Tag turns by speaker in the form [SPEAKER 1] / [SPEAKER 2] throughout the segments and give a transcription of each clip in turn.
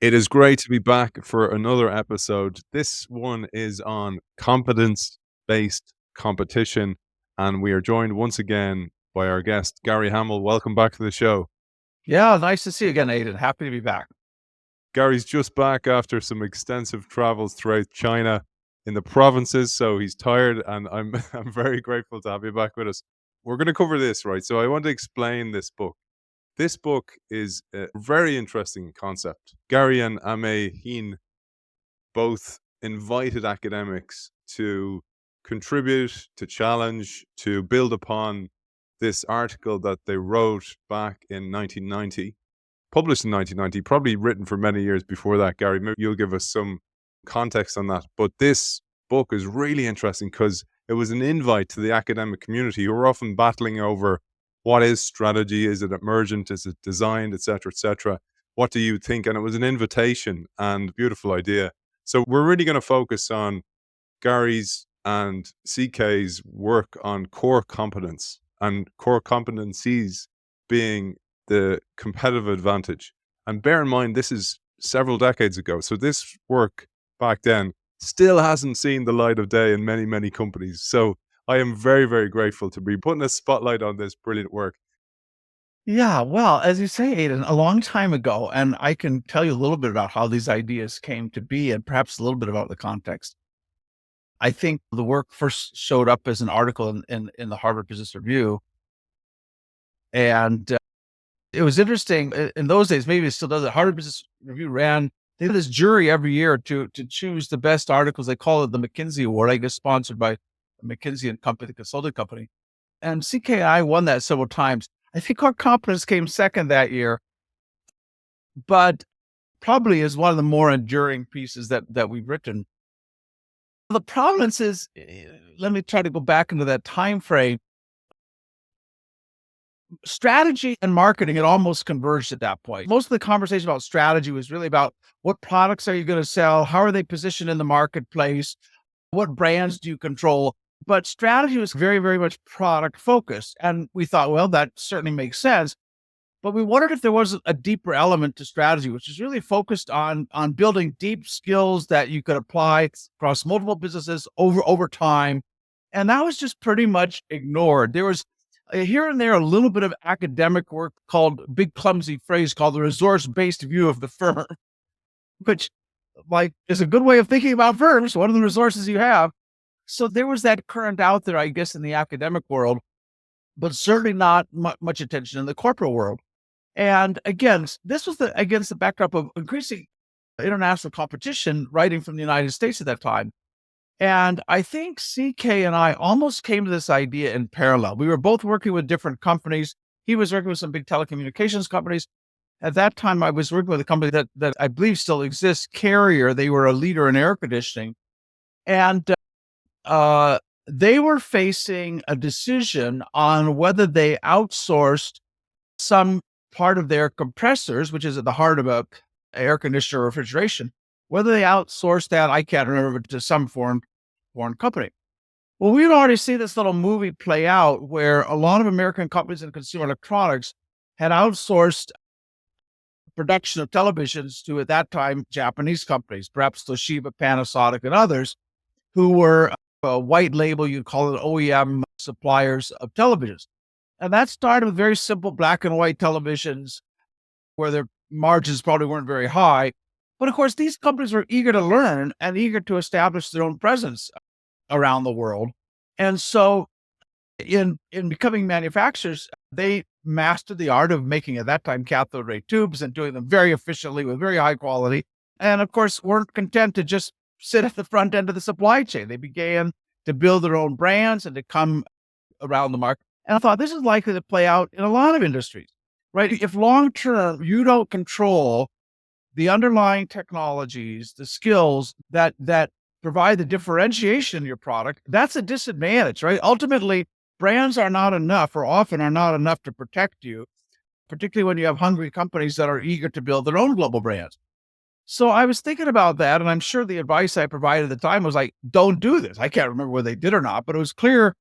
[SPEAKER 1] It is great to be back for another episode. This one is on competence-based competition, and we are joined once again by our guest, Gary Hamel. Welcome back to the show.
[SPEAKER 2] Yeah, nice to see you again, Aidan. Happy to be back.
[SPEAKER 1] Gary's just back after some extensive travels throughout China in the provinces, so he's tired, and I'm I'm very grateful to have you back with us. We're going to cover this, right? So I want to explain this book. This book is a very interesting concept. Gary and Ame Heen both invited academics to contribute, to challenge, to build upon this article that they wrote back in 1990, published in 1990, probably written for many years before that. Gary, maybe you'll give us some context on that. But this book is really interesting because it was an invite to the academic community who are often battling over what is strategy, is it emergent, is it designed, etc., etc. What do you think? And it was an invitation and beautiful idea. So we're really going to focus on Gary's and CK's work on core competence and core competencies being the competitive advantage. And bear in mind, this is several decades ago. So this work back then still hasn't seen the light of day in many, many companies. So I am very, very grateful to be putting a spotlight on this brilliant work.
[SPEAKER 2] Yeah, well, as you say, Aidan, a long time ago, and I can tell you a little bit about how these ideas came to be and perhaps a little bit about the context. I think the work first showed up as an article in the Harvard Business Review. And it was interesting in those days, maybe it still does it. Harvard Business Review they had this jury every year to choose the best articles. They call it the McKinsey Award, I guess sponsored by McKinsey and Company, the consulting company. And CKI won that several times. I think our competence came second that year, but probably is one of the more enduring pieces that we've written. The provenance is, let me try to go back into that time frame. Strategy and marketing had almost converged at that point. Most of the conversation about strategy was really about what products are you going to sell? How are they positioned in the marketplace? What brands do you control? But strategy was very, very much product focused. And we thought, well, that certainly makes sense. But we wondered if there was a deeper element to strategy, which is really focused on building deep skills that you could apply across multiple businesses over time. And that was just pretty much ignored. There was here and there a little bit of academic work called big clumsy phrase called the resource-based view of the firm, which like is a good way of thinking about firms. What are the resources you have? So there was that current out there, I guess, in the academic world, but certainly not much attention in the corporate world. And again, this was against the backdrop of increasing international competition writing from the United States at that time. And I think CK and I almost came to this idea in parallel. We were both working with different companies. He was working with some big telecommunications companies. At that time, I was working with a company that I believe still exists, Carrier. They were a leader in air conditioning. And they were facing a decision on whether they outsourced some part of their compressors, which is at the heart of a air conditioner refrigeration, whether they outsourced that, I can't remember, to some foreign company. Well, we'd already seen this little movie play out where a lot of American companies in consumer electronics had outsourced production of televisions to, at that time, Japanese companies, perhaps Toshiba, Panasonic, and others, who were a white label, you'd call it OEM suppliers of televisions. And that started with very simple black and white televisions where their margins probably weren't very high. But of course, these companies were eager to learn and eager to establish their own presence around the world. And so in becoming manufacturers, they mastered the art of making, at that time, cathode ray tubes and doing them very efficiently with very high quality. And of course, weren't content to just sit at the front end of the supply chain. They began to build their own brands and to come around the market. And I thought this is likely to play out in a lot of industries, right? If long-term you don't control the underlying technologies, the skills that provide the differentiation in your product, that's a disadvantage, right? Ultimately, brands are not enough, or often are not enough, to protect you, particularly when you have hungry companies that are eager to build their own global brands. So I was thinking about that, and I'm sure the advice I provided at the time was like, don't do this. I can't remember whether they did or not, but it was clear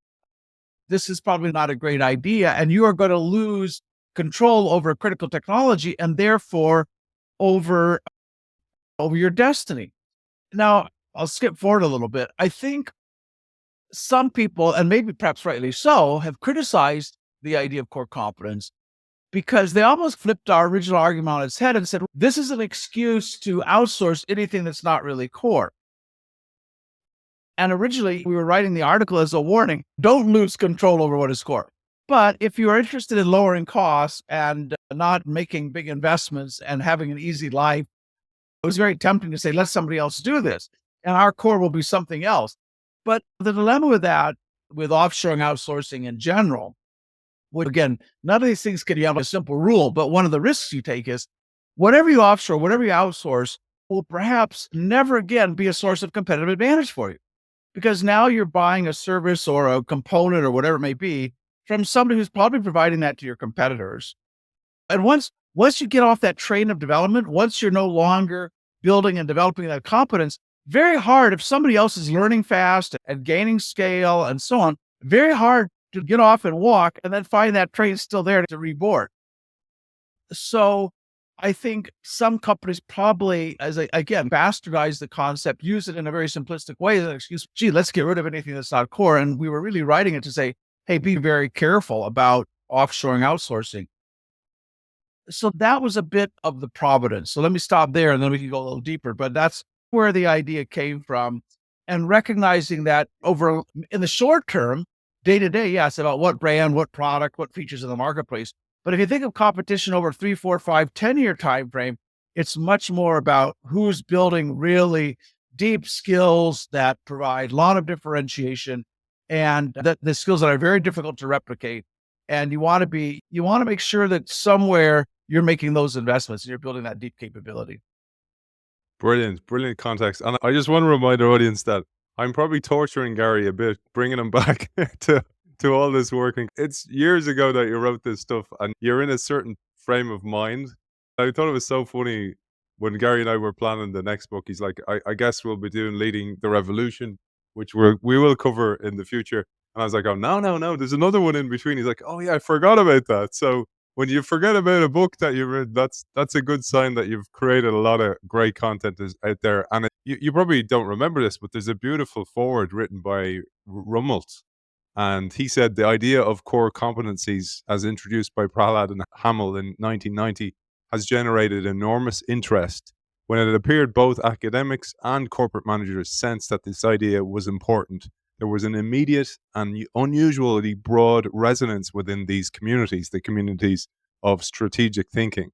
[SPEAKER 2] this is probably not a great idea, and you are going to lose control over critical technology and therefore over over your destiny. Now, I'll skip forward a little bit. I think some people, and maybe perhaps rightly so, have criticized the idea of core competence because they almost flipped our original argument on its head and said, this is an excuse to outsource anything that's not really core. And originally, we were writing the article as a warning, don't lose control over what is core. But if you are interested in lowering costs and not making big investments and having an easy life, it was very tempting to say, let somebody else do this. And our core will be something else. But the dilemma with that, with offshoring, outsourcing in general, which again, none of these things can have a simple rule, but one of the risks you take is whatever you offshore, whatever you outsource will perhaps never again be a source of competitive advantage for you. Because now you're buying a service or a component or whatever it may be from somebody who's probably providing that to your competitors. And once you get off that train of development, once you're no longer building and developing that competence, very hard if somebody else is learning fast and gaining scale and so on, very hard to get off and walk and then find that train still there to reboard. So I think some companies probably, again, bastardize the concept, use it in a very simplistic way as an excuse, gee, let's get rid of anything that's not core. And we were really writing it to say, hey, be very careful about offshoring, outsourcing. So that was a bit of the providence. So let me stop there and then we can go a little deeper. But that's where the idea came from. And recognizing that in the short term, day to day, yes, about what brand, what product, what features in the marketplace. But if you think of competition over 3, 4, 5, 10-year time frame, it's much more about who's building really deep skills that provide a lot of differentiation and the skills that are very difficult to replicate. And you want to make sure that somewhere you're making those investments and you're building that deep capability.
[SPEAKER 1] Brilliant, brilliant context. And I just want to remind our audience that I'm probably torturing Gary a bit, bringing him back to all this working. It's years ago that you wrote this stuff and you're in a certain frame of mind. I thought it was so funny when Gary and I were planning the next book. He's like, I guess we'll be doing Leading the Revolution, which we will cover in the future. And I was like, oh, no, there's another one in between. He's like, oh yeah, I forgot about that. So when you forget about a book that you read, that's a good sign that you've created a lot of great content out there. And you probably don't remember this, but there's a beautiful foreword written by Rummelt. And he said the idea of core competencies as introduced by Prahalad and Hamel in 1990 has generated enormous interest. When it appeared, both academics and corporate managers sensed that this idea was important. There was an immediate and unusually broad resonance within these communities, the communities of strategic thinking.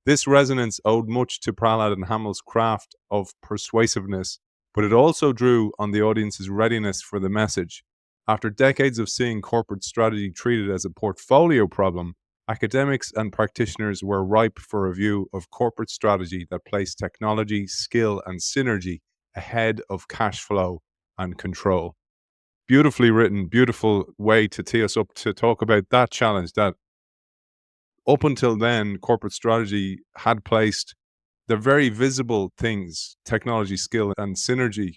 [SPEAKER 1] This resonance owed much to Prahalad and Hamel's craft of persuasiveness, but it also drew on the audience's readiness for the message. After decades of seeing corporate strategy treated as a portfolio problem, academics and practitioners were ripe for a view of corporate strategy that placed technology, skill, and synergy ahead of cash flow and control. Beautifully written, beautiful way to tee us up to talk about that challenge that up until then, corporate strategy had placed the very visible things, technology, skill, and synergy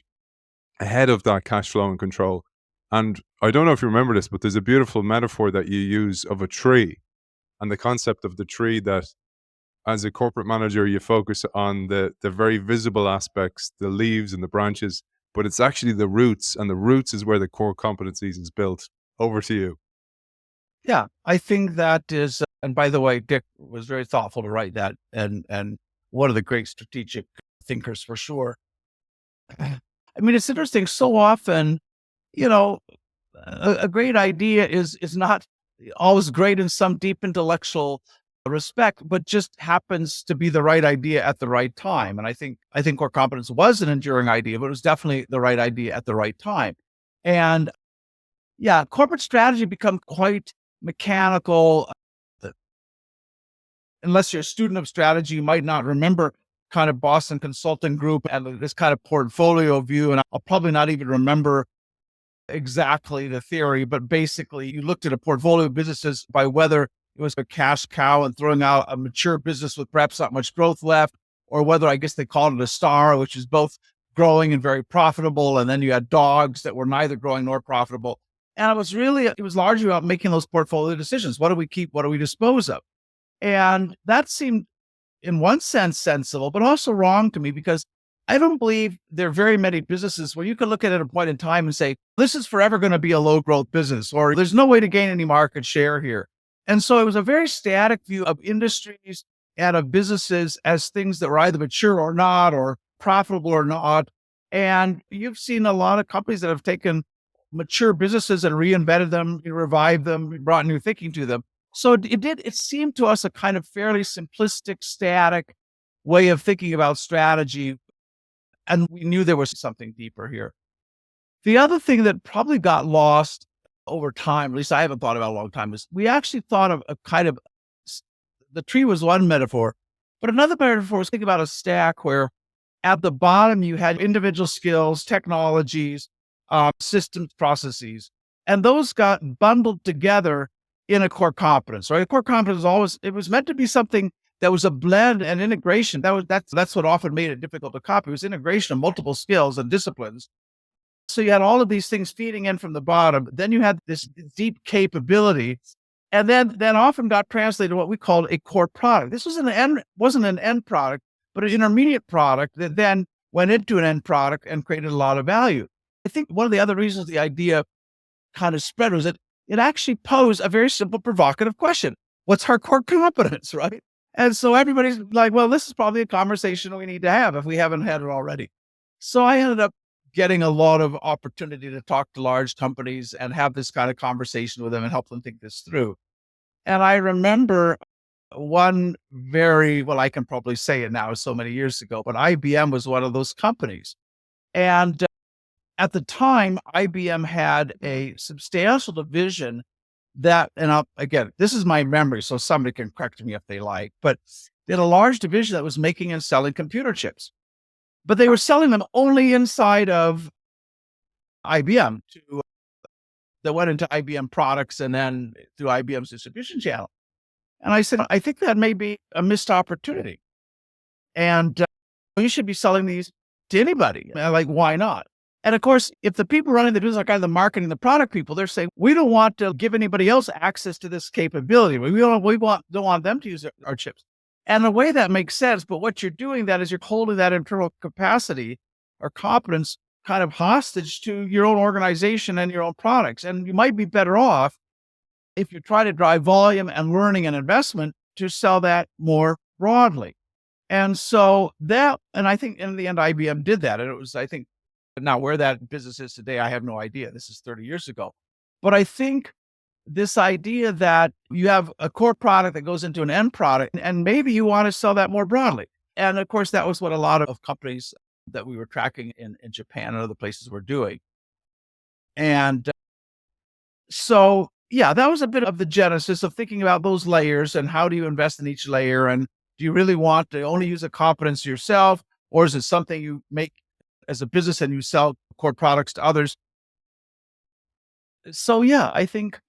[SPEAKER 1] ahead of that cash flow and control. And I don't know if you remember this, but there's a beautiful metaphor that you use of a tree and the concept of the tree that as a corporate manager, you focus on the very visible aspects, the leaves and the branches, but it's actually the roots, and the roots is where the core competencies is built. Over to you.
[SPEAKER 2] Yeah, I think that is, and by the way, Dick was very thoughtful to write that and one of the great strategic thinkers for sure. I mean, it's interesting. So often, you know, a great idea is not always great in some deep intellectual respect, but just happens to be the right idea at the right time. And I think core competence was an enduring idea, but it was definitely the right idea at the right time. And yeah, corporate strategy become quite mechanical. Unless you're a student of strategy, you might not remember kind of Boston Consulting Group and this kind of portfolio view. And I'll probably not even remember exactly the theory, but basically you looked at a portfolio of businesses by whether it was a cash cow and throwing out a mature business with perhaps not much growth left, or whether I guess they called it a star, which is both growing and very profitable. And then you had dogs that were neither growing nor profitable. And it was largely about making those portfolio decisions. What do we keep? What do we dispose of? And that seemed in one sense sensible, but also wrong to me because I don't believe there are very many businesses where you can look at it at a point in time and say, this is forever going to be a low growth business, or there's no way to gain any market share here. And so it was a very static view of industries and of businesses as things that were either mature or not, or profitable or not. And you've seen a lot of companies that have taken mature businesses and reinvented them, revived them, brought new thinking to them. So it seemed to us a kind of fairly simplistic, static way of thinking about strategy. And we knew there was something deeper here. The other thing that probably got lost over time, at least I haven't thought about a long time, is we actually thought of a kind of, the tree was one metaphor, but another metaphor was think about a stack where at the bottom you had individual skills, technologies, systems, processes, and those got bundled together in a core competence, right? A core competence it was meant to be something that was a blend and integration. That's what often made it difficult to copy. It was integration of multiple skills and disciplines. So you had all of these things feeding in from the bottom. Then you had this deep capability, and then often got translated to what we called a core product. This wasn't an end product, but an intermediate product that then went into an end product and created a lot of value. I think one of the other reasons the idea kind of spread was that it actually posed a very simple, provocative question. What's our core competence, right? And so everybody's like, well, this is probably a conversation we need to have if we haven't had it already. So I ended up getting a lot of opportunity to talk to large companies and have this kind of conversation with them and help them think this through. And I remember one I can probably say it now, so many years ago, but IBM was one of those companies. And at the time, IBM had a substantial division that, and again, this is my memory, so somebody can correct me if they like, but they had a large division that was making and selling computer chips, but they were selling them only inside of IBM that went into IBM products and then through IBM's distribution channel. And I said, I think that may be a missed opportunity. And you should be selling these to anybody. And I'm like, why not? And of course, if the people running the business are kind of the marketing, the product people, they're saying, we don't want to give anybody else access to this capability. We don't want them to use our chips. And in a way that makes sense. But what you're doing that is you're holding that internal capacity or competence kind of hostage to your own organization and your own products. And you might be better off if you try to drive volume and learning and investment to sell that more broadly. And so and I think in the end, IBM did that. And it was, I think, now where that business is today, I have no idea. This is 30 years ago. But I think this idea that you have a core product that goes into an end product, and maybe you want to sell that more broadly. And of course, that was what a lot of companies that we were tracking in Japan and other places were doing. And so, yeah, that was a bit of the genesis of thinking about those layers and how do you invest in each layer? And do you really want to only use a competence yourself? Or is it something you make as a business and you sell core products to others? So, yeah, I think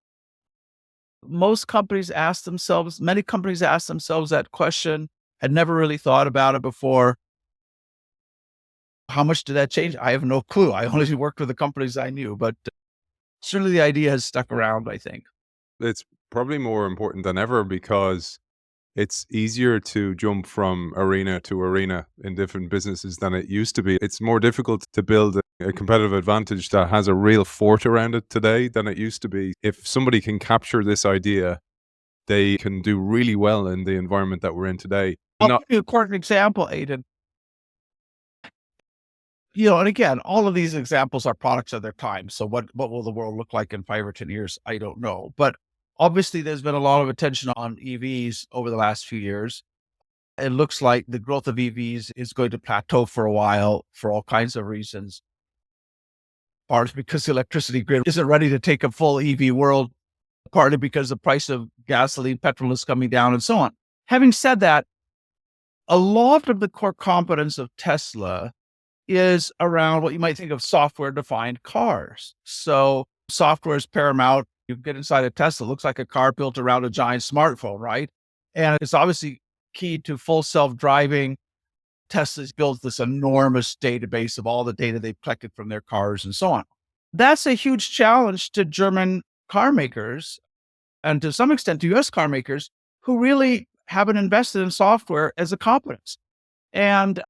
[SPEAKER 2] many companies ask themselves that question, had never really thought about it before. How much did that change? I have no clue. I only worked with the companies I knew, but certainly the idea has stuck around, I think.
[SPEAKER 1] It's probably more important than ever because it's easier to jump from arena to arena in different businesses than it used to be. It's more difficult to build a competitive advantage that has a real fort around it today than it used to be. If somebody can capture this idea, they can do really well in the environment that we're in today.
[SPEAKER 2] I'll give you a quick example, Aidan. And again, all of these examples are products of their time. So what will the world look like in 5 or 10 years? I don't know. But obviously, there's been a lot of attention on EVs over the last few years. It looks like the growth of EVs is going to plateau for a while for all kinds of reasons. Partly because the electricity grid isn't ready to take a full EV world, partly because the price of gasoline, petrol is coming down, and so on. Having said that, a lot of the core competence of Tesla is around what you might think of software-defined cars. So software is paramount. You get inside a Tesla, it looks like a car built around a giant smartphone, right? And it's obviously key to full self-driving. Tesla's built this enormous database of all the data they've collected from their cars and so on. That's a huge challenge to German car makers and to some extent to US car makers who really haven't invested in software as a competence. And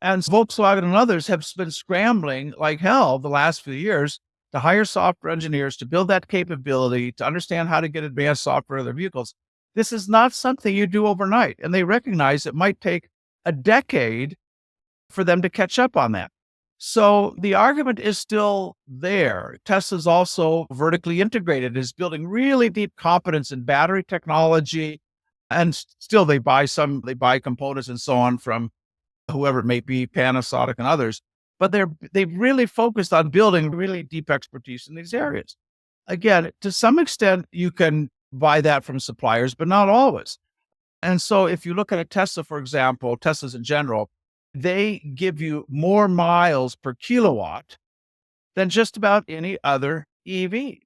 [SPEAKER 2] Volkswagen and others have been scrambling like hell the last few years to hire software engineers to build that capability, to understand how to get advanced software in their vehicles. This is not something you do overnight. And they recognize it might take a decade for them to catch up on that. So the argument is still there. Tesla's also vertically integrated, is building really deep competence in battery technology. And still they buy components and so on from whoever it may be, Panasonic and others. But they've really focused on building really deep expertise in these areas. Again, to some extent, you can buy that from suppliers, but not always. And so if you look at a Tesla, for example, Teslas in general, they give you more miles per kilowatt than just about any other EV.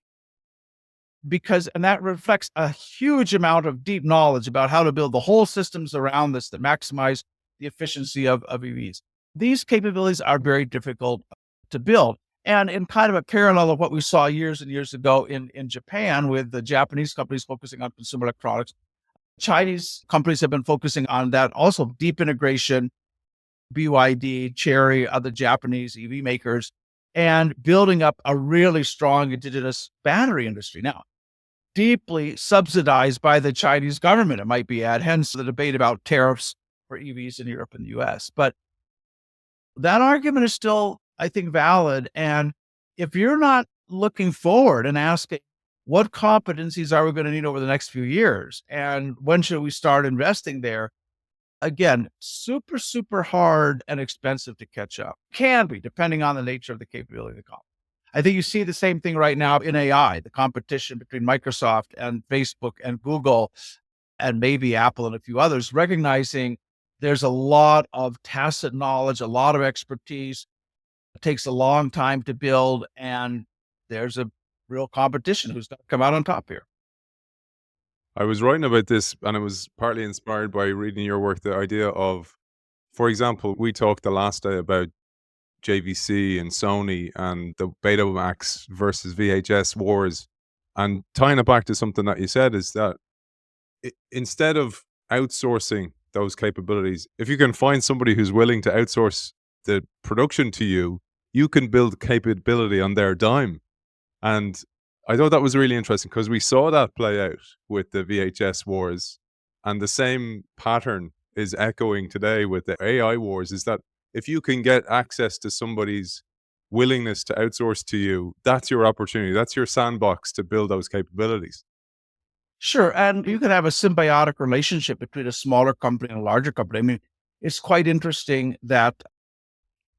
[SPEAKER 2] And that reflects a huge amount of deep knowledge about how to build the whole systems around this that maximize the efficiency of EVs. These capabilities are very difficult to build. And in kind of a parallel of what we saw years and years ago in Japan with the Japanese companies focusing on consumer electronics, Chinese companies have been focusing on that also, deep integration, BYD, Chery, other Japanese EV makers, and building up a really strong indigenous battery industry. Now, deeply subsidized by the Chinese government, it might be added, hence the debate about tariffs for EVs in Europe and the US. But that argument is still, I think, valid. And if you're not looking forward and asking, what competencies are we going to need over the next few years? And when should we start investing there? Again, super, super hard and expensive to catch up. Can be, depending on the nature of the capability of the company. I think you see the same thing right now in AI, the competition between Microsoft and Facebook and Google and maybe Apple and a few others, recognizing there's a lot of tacit knowledge, a lot of expertise. It takes a long time to build, and there's a real competition who's going to come out on top here.
[SPEAKER 1] I was writing about this, and it was partly inspired by reading your work. The idea of, for example, we talked the last day about JVC and Sony and the Betamax versus VHS wars. And tying it back to something that you said is that instead of outsourcing those capabilities, if you can find somebody who's willing to outsource the production to you, you can build capability on their dime. And I thought that was really interesting because we saw that play out with the VHS wars, and the same pattern is echoing today with the AI wars, is that if you can get access to somebody's willingness to outsource to you, that's your opportunity. That's your sandbox to build those capabilities.
[SPEAKER 2] Sure. And you can have a symbiotic relationship between a smaller company and a larger company. I mean, it's quite interesting that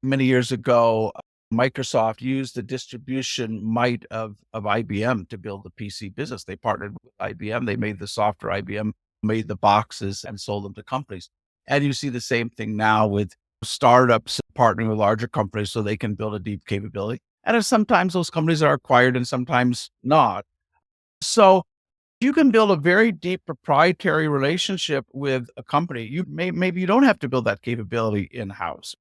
[SPEAKER 2] many years ago, Microsoft used the distribution might of IBM to build the PC business. They partnered with IBM. They made the software. IBM made the boxes and sold them to companies. And you see the same thing now with startups partnering with larger companies so they can build a deep capability. And sometimes those companies are acquired and sometimes not. So you can build a very deep proprietary relationship with a company. Maybe you don't have to build that capability in-house.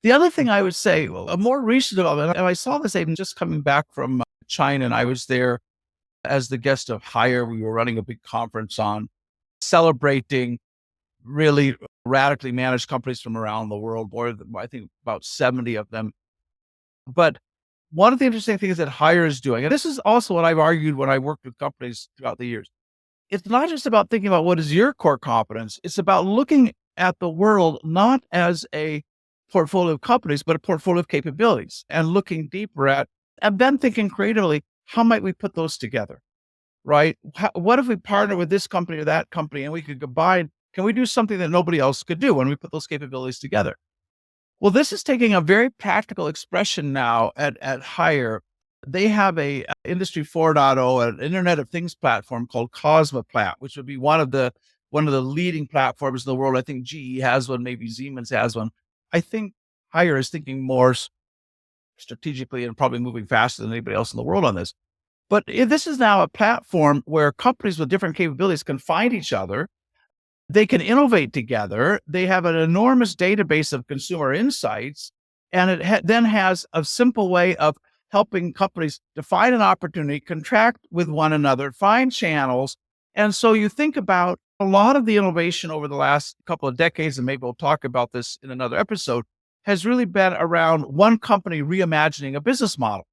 [SPEAKER 2] The other thing I would say, a more recent development, and I saw this even just coming back from China, and I was there as the guest of Hire. We were running a big conference on celebrating really radically managed companies from around the world, I think about 70 of them. But one of the interesting things that Hire is doing, and this is also what I've argued when I worked with companies throughout the years, it's not just about thinking about what is your core competence. It's about looking at the world not as a portfolio of companies, but a portfolio of capabilities, and looking deeper at, and then thinking creatively, how might we put those together, right? What if we partner with this company or that company and we could combine? Can we do something that nobody else could do when we put those capabilities together? Well, this is taking a very practical expression now at Hire. They have a Industry 4.0, an Internet of Things platform called Cosmoplat, which would be one of the leading platforms in the world. I think GE has one, maybe Siemens has one. I think Hire is thinking more strategically and probably moving faster than anybody else in the world on this. But this is now a platform where companies with different capabilities can find each other. They can innovate together. They have an enormous database of consumer insights, and it then has a simple way of helping companies define an opportunity, contract with one another, find channels, And so you think about a lot of the innovation over the last couple of decades, and maybe we'll talk about this in another episode, has really been around one company reimagining a business model.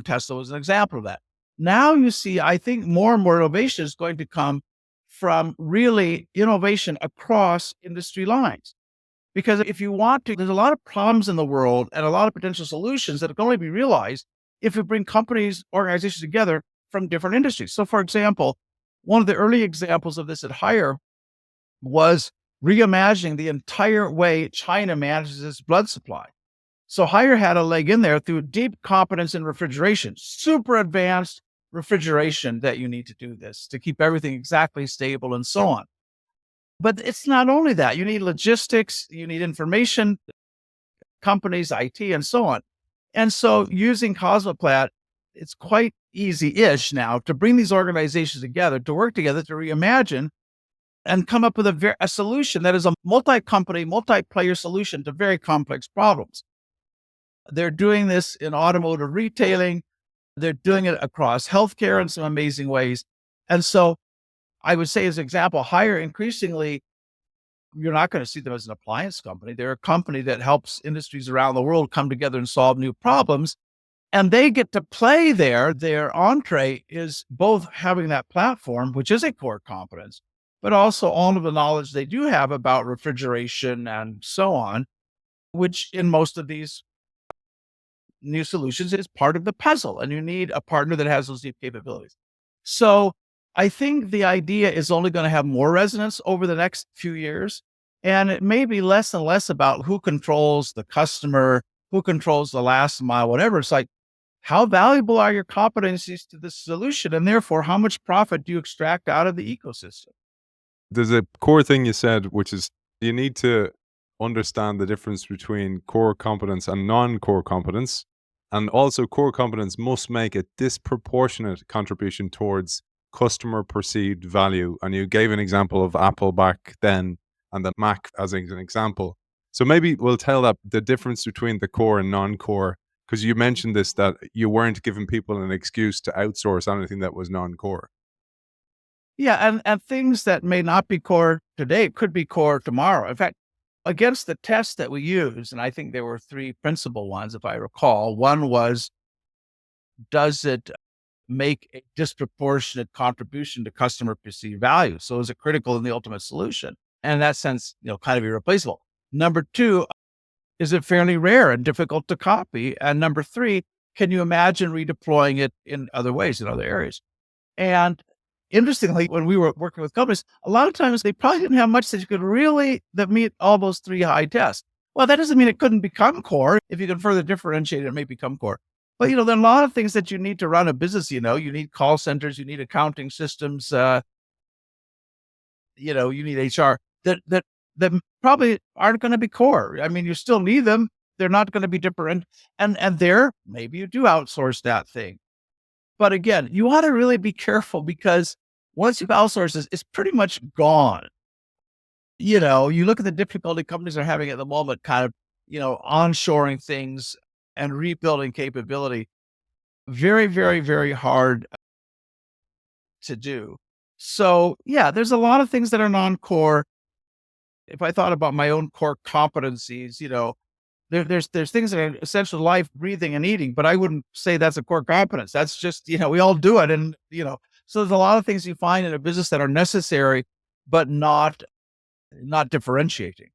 [SPEAKER 2] Tesla was an example of that. Now you see, I think more and more innovation is going to come from really innovation across industry lines. Because if you want to, there's a lot of problems in the world and a lot of potential solutions that can only be realized if you bring companies, organizations together from different industries. So, for example, one of the early examples of this at Hire was reimagining the entire way China manages its blood supply. So Hire had a leg in there through deep competence in refrigeration, super advanced refrigeration that you need to do this to keep everything exactly stable and so on. But it's not only that. You need logistics, you need information, companies, IT, and so on. And so using Cosmoplat, it's quite easy-ish now to bring these organizations together, to work together, to reimagine and come up with a solution that is a multi-company, multi-player solution to very complex problems. They're doing this in automotive retailing. They're doing it across healthcare in some amazing ways. And so I would say, as an example, Hire increasingly, you're not going to see them as an appliance company. They're a company that helps industries around the world come together and solve new problems. And they get to play there. Their entree is both having that platform, which is a core competence, but also all of the knowledge they do have about refrigeration and so on, which in most of these new solutions is part of the puzzle. And you need a partner that has those deep capabilities. So I think the idea is only going to have more resonance over the next few years. And it may be less and less about who controls the customer, who controls the last mile, whatever. It's like, how valuable are your competencies to the solution? And therefore, how much profit do you extract out of the ecosystem?
[SPEAKER 1] There's a core thing you said, which is you need to understand the difference between core competence and non-core competence. And also, core competence must make a disproportionate contribution towards customer perceived value. And you gave an example of Apple back then and the Mac as an example. So maybe we'll tell that the difference between the core and non-core, because you mentioned this, that you weren't giving people an excuse to outsource anything that was non-core.
[SPEAKER 2] Yeah, and things that may not be core today could be core tomorrow. In fact, against the tests that we use, and I think there were three principal ones, if I recall. One was, does it make a disproportionate contribution to customer perceived value? So is it critical in the ultimate solution? And in that sense, kind of irreplaceable. Number two, is it fairly rare and difficult to copy? And number three, can you imagine redeploying it in other ways, in other areas? And interestingly, when we were working with companies, a lot of times they probably didn't have much that you could really that meet all those three high tests. Well, that doesn't mean it couldn't become core. If you can further differentiate it, it may become core. But there are a lot of things that you need to run a business. You need call centers, you need accounting systems, you need HR that probably aren't going to be core. I mean, you still need them. They're not going to be different. And there, maybe you do outsource that thing. But again, you want to really be careful because once you've outsourced it's pretty much gone. You look at the difficulty companies are having at the moment, kind of, onshoring things and rebuilding capability. Very, very, very hard to do. So yeah, there's a lot of things that are non-core. If I thought about my own core competencies, there's things that are essential to life, breathing and eating, but I wouldn't say that's a core competence. That's just, we all do it. And, so there's a lot of things you find in a business that are necessary, but not differentiating.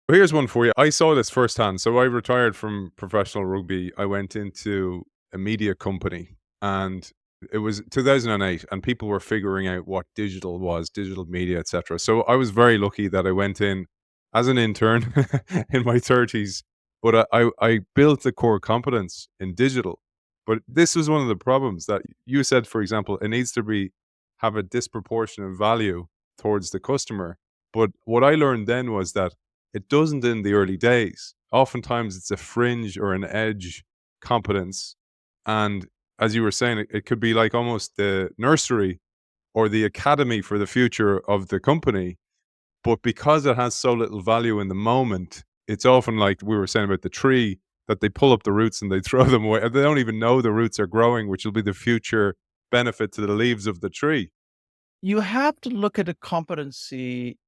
[SPEAKER 1] Well, here's one for you. I saw this firsthand. So I retired from professional rugby. I went into a media company and it was 2008 and people were figuring out what digital was, digital media, etc. So I was very lucky that I went in as an intern in my 30s, but I built a core competence in digital. But this was one of the problems that you said, for example, it needs to have a disproportionate value towards the customer. But what I learned then was that it doesn't in the early days. Oftentimes it's a fringe or an edge competence. And as you were saying, it could be like almost the nursery or the academy for the future of the company. But because it has so little value in the moment, it's often like we were saying about the tree, that they pull up the roots and they throw them away. They don't even know the roots are growing, which will be the future benefit to the leaves of the tree.
[SPEAKER 2] You have to look at a competency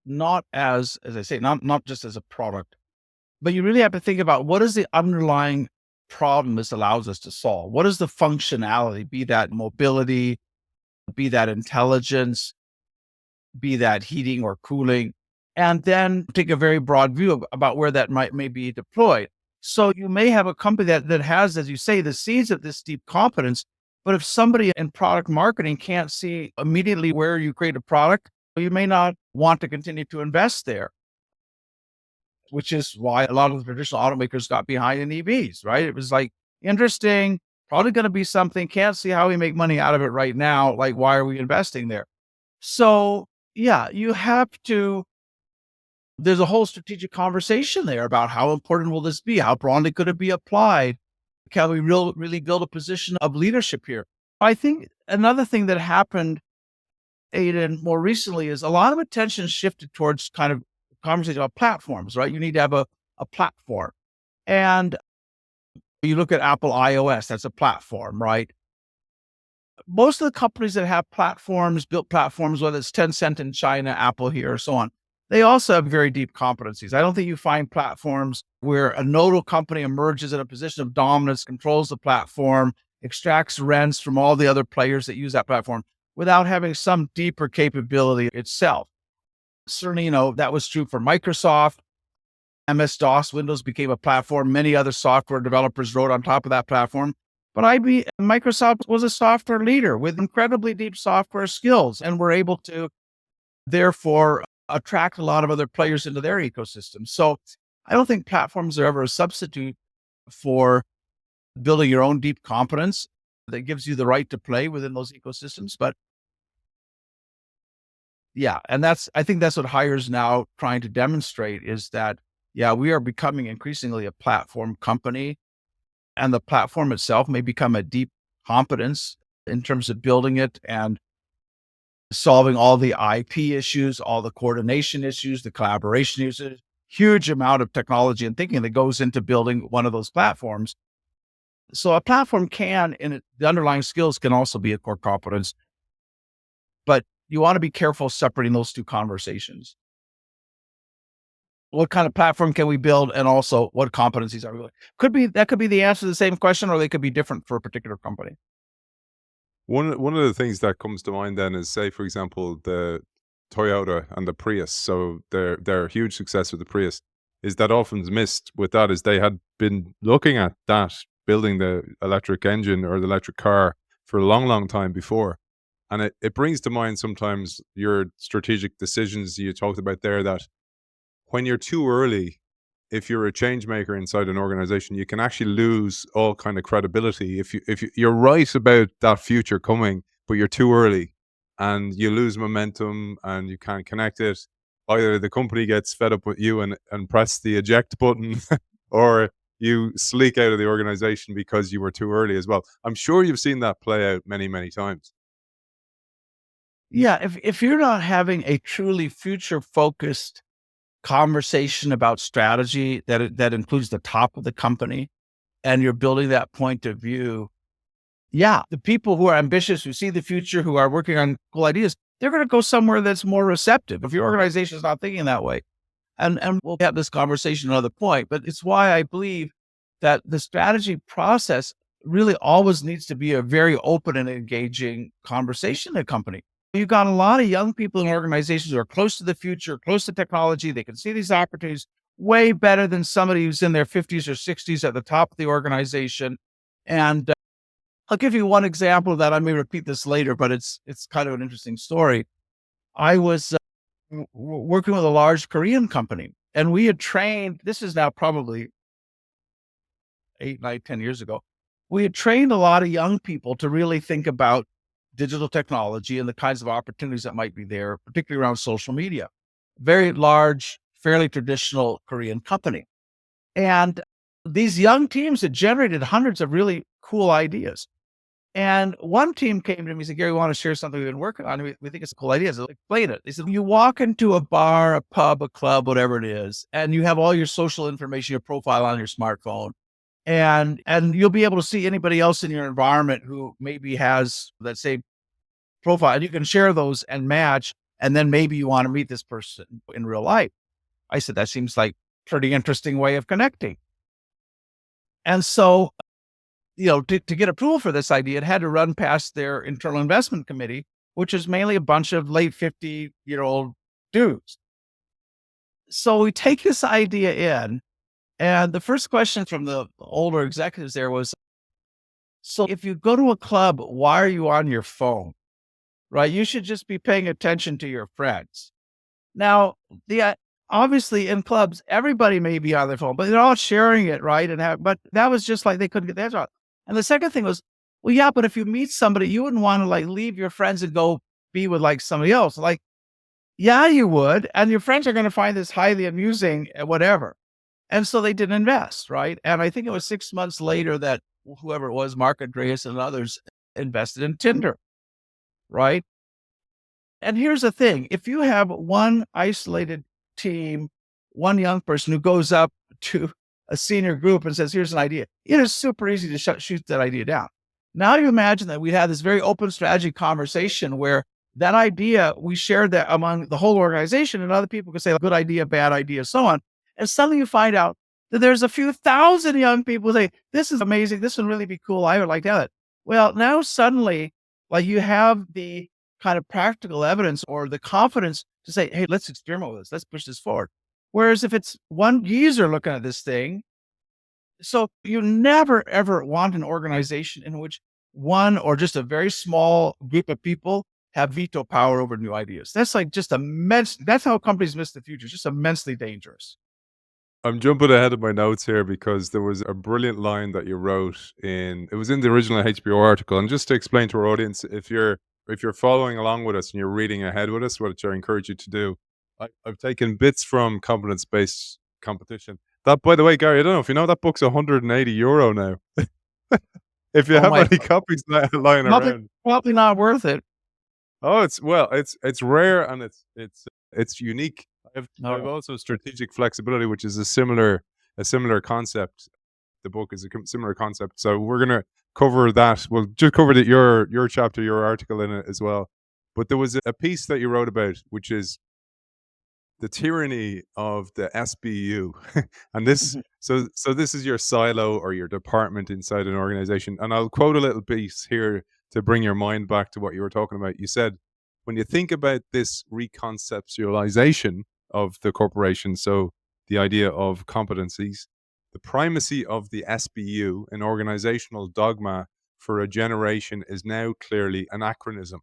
[SPEAKER 2] not as I say, not just as a product, but you really have to think about what is the underlying problem this allows us to solve? What is the functionality, be that mobility, be that intelligence, be that heating or cooling, and then take a very broad view about where that may be deployed. So you may have a company that has, as you say, the seeds of this deep competence, but if somebody in product marketing can't see immediately where you create a product, you may not want to continue to invest there, which is why a lot of the traditional automakers got behind in EVs, right? It was like, interesting, probably going to be something, can't see how we make money out of it right now. Like, why are we investing there? So, yeah, you have to, there's a whole strategic conversation there about how important will this be? How broadly could it be applied? Can we really build a position of leadership here? I think another thing that happened, Aidan, more recently is a lot of attention shifted towards kind of conversation about platforms, right? You need to have a platform. And you look at Apple iOS, that's a platform, right? Most of the companies that have platforms, built platforms, whether it's Tencent in China, Apple here, or so on, they also have very deep competencies. I don't think you find platforms where a nodal company emerges in a position of dominance, controls the platform, extracts rents from all the other players that use that platform without having some deeper capability itself. Certainly, that was true for Microsoft. MS-DOS, Windows became a platform. Many other software developers wrote on top of that platform. But Microsoft was a software leader with incredibly deep software skills and were able to, therefore, attract a lot of other players into their ecosystem. So I don't think platforms are ever a substitute for building your own deep competence that gives you the right to play within those ecosystems. But yeah, and I think that's what Hire's now trying to demonstrate is that, yeah, we are becoming increasingly a platform company, and the platform itself may become a deep competence in terms of building it and solving all the IP issues, all the coordination issues, the collaboration issues, huge amount of technology and thinking that goes into building one of those platforms. So a platform the underlying skills can also be a core competence, but you want to be careful separating those two conversations. What kind of platform can we build? And also what competencies are we that could be the answer to the same question, or they could be different for a particular company.
[SPEAKER 1] One of the things that comes to mind then is, say, for example, the Toyota and the Prius. So their huge success with the Prius is that often's missed with that is they had been looking at that, building the electric engine or the electric car for a long, long time before. And it brings to mind sometimes your strategic decisions you talked about there, that when you're too early, if you're a change maker inside an organization, you can actually lose all kind of credibility. You're right about that future coming, but you're too early, and you lose momentum and you can't connect it. Either the company gets fed up with you and press the eject button, or you sleek out of the organization because you were too early as well. I'm sure you've seen that play out many, many times.
[SPEAKER 2] Yeah, if you're not having a truly future focused conversation about strategy that includes the top of the company, and you're building that point of view, yeah, the people who are ambitious, who see the future, who are working on cool ideas, they're going to go somewhere that's more receptive. If your organization is not thinking that way, and we'll have this conversation another point, but it's why I believe that the strategy process really always needs to be a very open and engaging conversation in a company. You've got a lot of young people in organizations who are close to the future, close to technology. They can see these opportunities way better than somebody who's in their 50s or 60s at the top of the organization. And I'll give you one example of that. I may repeat this later, but it's kind of an interesting story. I was working with a large Korean company, and we had trained, this is now probably 8, 9, 10 years ago. We had trained a lot of young people to really think about digital technology and the kinds of opportunities that might be there, particularly around social media. Very large, fairly traditional Korean company. And these young teams had generated hundreds of really cool ideas. And one team came to me and said, Gary, we want to share something we've been working on. We think it's a cool idea. So explain it. They said, you walk into a bar, a pub, a club, whatever it is, and you have all your social information, your profile on your smartphone. And you'll be able to see anybody else in your environment who maybe has, let's say, profile, and you can share those and match, and then maybe you want to meet this person in real life. I said, that seems like a pretty interesting way of connecting. And so, to get approval for this idea, it had to run past their internal investment committee, which is mainly a bunch of late 50-year-old dudes. So we take this idea in, and the first question from the older executives there was, so if you go to a club, why are you on your phone? Right? You should just be paying attention to your friends. Now, obviously in clubs, everybody may be on their phone, but they're all sharing it, right? But that was just like they couldn't get the answer out. And the second thing was, well, yeah, but if you meet somebody, you wouldn't want to like leave your friends and go be with like somebody else. Like, yeah, you would, and your friends are going to find this highly amusing, whatever. And so they didn't invest, right? And I think it was 6 months later that whoever it was, Mark Andreas and others, invested in Tinder, right? And here's the thing, if you have one isolated team, one young person who goes up to a senior group and says, here's an idea, it is super easy to shoot that idea down. Now you imagine that we had this very open strategy conversation where that idea, we shared that among the whole organization, and other people could say, good idea, bad idea, so on. And suddenly you find out that there's a few thousand young people who say, this is amazing, this would really be cool, I would like to have it. Well, now suddenly, like, you have the kind of practical evidence or the confidence to say, hey, let's experiment with this, let's push this forward. Whereas if it's one geezer looking at this thing, so you never, ever want an organization in which one or just a very small group of people have veto power over new ideas. That's like just immense. That's how companies miss the future. It's just immensely dangerous.
[SPEAKER 1] I'm jumping ahead of my notes here because there was a brilliant line that you wrote it was in the original HBO article. And just to explain to our audience, if you're following along with us and you're reading ahead with us, which I encourage you to do, I've taken bits from Competence-Based Competition. That, by the way, Gary, I don't know if you know, that book's €180 now. If you
[SPEAKER 2] Oh
[SPEAKER 1] have
[SPEAKER 2] my,
[SPEAKER 1] any copies lying
[SPEAKER 2] probably,
[SPEAKER 1] around.
[SPEAKER 2] probably not worth it.
[SPEAKER 1] Oh, it's rare and it's unique. I've
[SPEAKER 2] No.
[SPEAKER 1] also strategic flexibility, which is a similar concept. The book is a similar concept. So we're gonna cover that. We'll just cover your chapter, your article in it as well. But there was a piece that you wrote about, which is the tyranny of the SBU, and this.
[SPEAKER 2] Mhm.
[SPEAKER 1] So this is your silo or your department inside an organization. And I'll quote a little piece here to bring your mind back to what you were talking about. You said, when you think about this reconceptualization of the corporation, so the idea of competencies, the primacy of the SBU, an organizational dogma for a generation, is now clearly anachronism.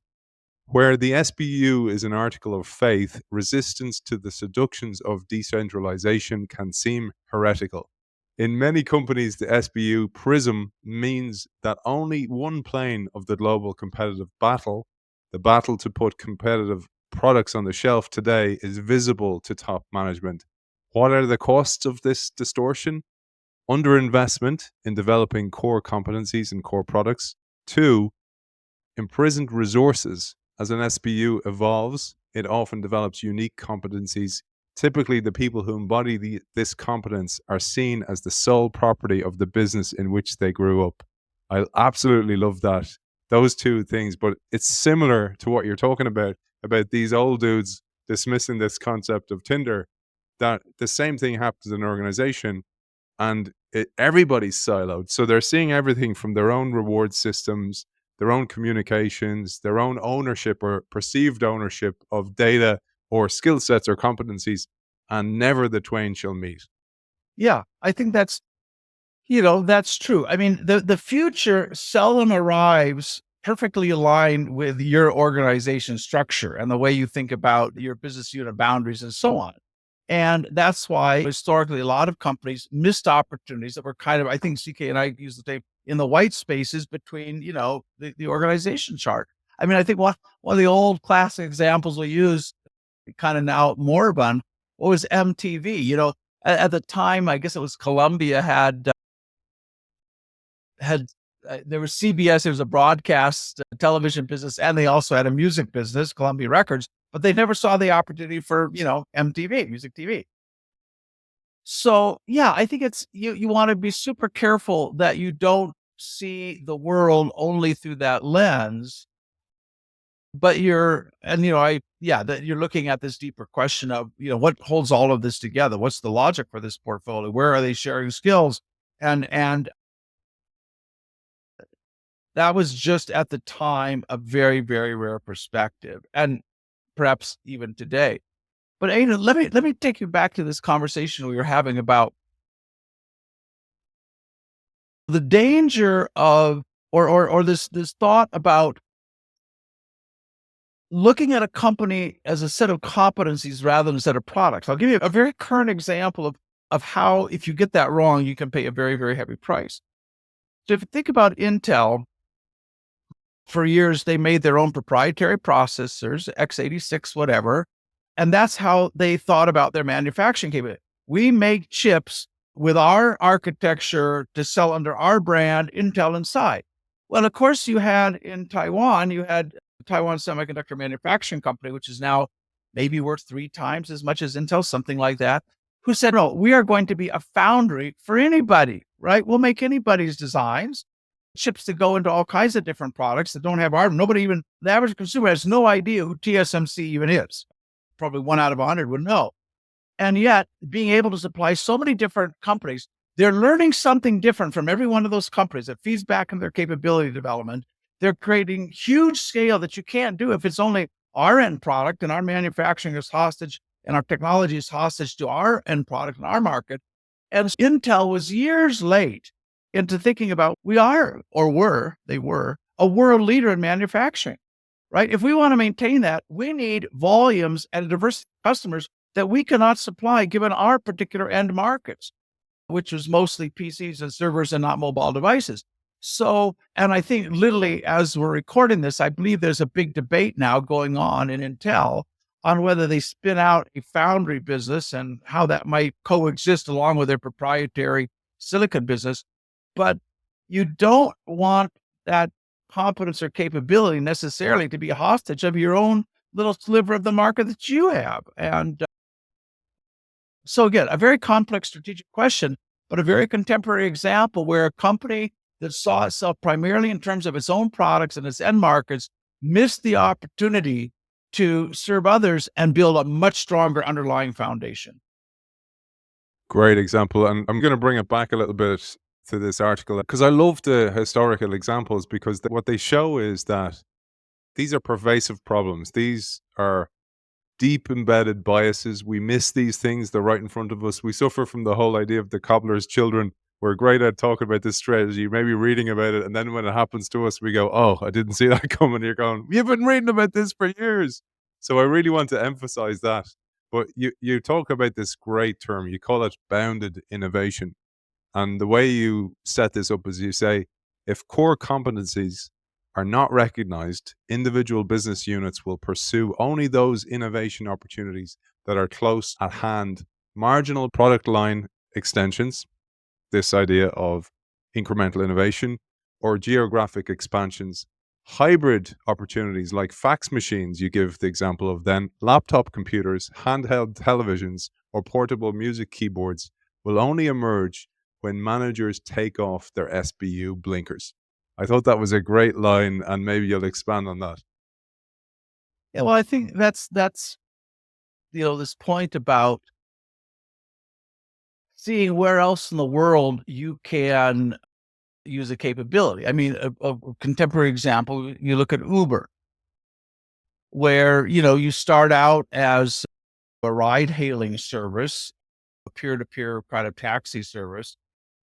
[SPEAKER 1] Where the SBU is an article of faith, resistance to the seductions of decentralization can seem heretical. In many companies, the SBU prism means that only one plane of the global competitive battle, the battle to put competitive products on the shelf today, is visible to top management. What are the costs of this distortion? Underinvestment in developing core competencies and core products. Two, imprisoned resources. As an SBU evolves, it often develops unique competencies. Typically, the people who embody this competence are seen as the sole property of the business in which they grew up. I absolutely love that. Those two things, but it's similar to what you're talking about these old dudes dismissing this concept of Tinder, that the same thing happens in an organization, and everybody's siloed. So they're seeing everything from their own reward systems, their own communications, their own ownership or perceived ownership of data or skill sets or competencies, and never the twain shall meet.
[SPEAKER 2] Yeah, I think that's true. I mean, the future seldom arrives perfectly aligned with your organization structure and the way you think about your business unit boundaries and so on. And that's why historically a lot of companies missed opportunities that were kind of, I think CK and I use the tape, in the white spaces between, the organization chart. I mean, I think one of the old classic examples we use, kind of now moribund, what was MTV? At the time, I guess it was Columbia had there was CBS, there was a broadcast television business, and they also had a music business, Columbia Records, but they never saw the opportunity for, MTV, music TV. So yeah, I think it's you want to be super careful that you don't see the world only through that lens. But you're that you're looking at this deeper question of, what holds all of this together? What's the logic for this portfolio? Where are they sharing skills? And that was just at the time a very, very rare perspective, and perhaps even today. But Aidan, let me take you back to this conversation we were having about the danger of, or this thought about looking at a company as a set of competencies rather than a set of products. I'll give you a very current example of how, if you get that wrong, you can pay a very, very heavy price. So if you think about Intel, for years, they made their own proprietary processors, x86, whatever. And that's how they thought about their manufacturing capability. We make chips with our architecture to sell under our brand, Intel inside. Well, of course, you had in Taiwan, Taiwan Semiconductor Manufacturing Company, which is now maybe worth 3 times as much as Intel, something like that, who said, no, we are going to be a foundry for anybody, right? We'll make anybody's designs, chips that go into all kinds of different products that don't have the average consumer has no idea who TSMC even is. Probably 1 out of 100 would know. And yet, being able to supply so many different companies, they're learning something different from every one of those companies that feeds back in their capability development. They're creating huge scale that you can't do if it's only our end product, and our manufacturing is hostage and our technology is hostage to our end product and our market. And Intel was years late into thinking about they were a world leader in manufacturing, right? If we want to maintain that, we need volumes and a diversity of customers that we cannot supply given our particular end markets, which was mostly PCs and servers and not mobile devices. So, and I think literally as we're recording this, I believe there's a big debate now going on in Intel on whether they spin out a foundry business and how that might coexist along with their proprietary silicon business. But you don't want that competence or capability necessarily to be a hostage of your own little sliver of the market that you have. And so again, a very complex strategic question, but a very contemporary example where a company that saw itself primarily in terms of its own products and its end markets missed the opportunity to serve others and build a much stronger underlying foundation.
[SPEAKER 1] Great example. And I'm going to bring it back a little bit to this article because I love the historical examples, because what they show is that these are pervasive problems. These are deep embedded biases. We miss these things. They're right in front of us. We suffer from the whole idea of the cobbler's children. We're great at talking about this strategy, maybe reading about it. And then when it happens to us, we go, oh, I didn't see that coming. You're going, you've been reading about this for years. So I really want to emphasize that. But you talk about this great term. You call it bounded innovation. And the way you set this up is you say, if core competencies are not recognized, individual business units will pursue only those innovation opportunities that are close at hand. Marginal product line extensions, this idea of incremental innovation, or geographic expansions. Hybrid opportunities like fax machines, you give the example of, then laptop computers, handheld televisions, or portable music keyboards will only emerge when managers take off their SBU blinkers. I thought that was a great line, and maybe you'll expand on that.
[SPEAKER 2] Yeah, well, I think that's this point about seeing where else in the world you can use a capability. I mean, a contemporary example, you look at Uber, where, you start out as a ride-hailing service, a peer-to-peer kind of taxi service.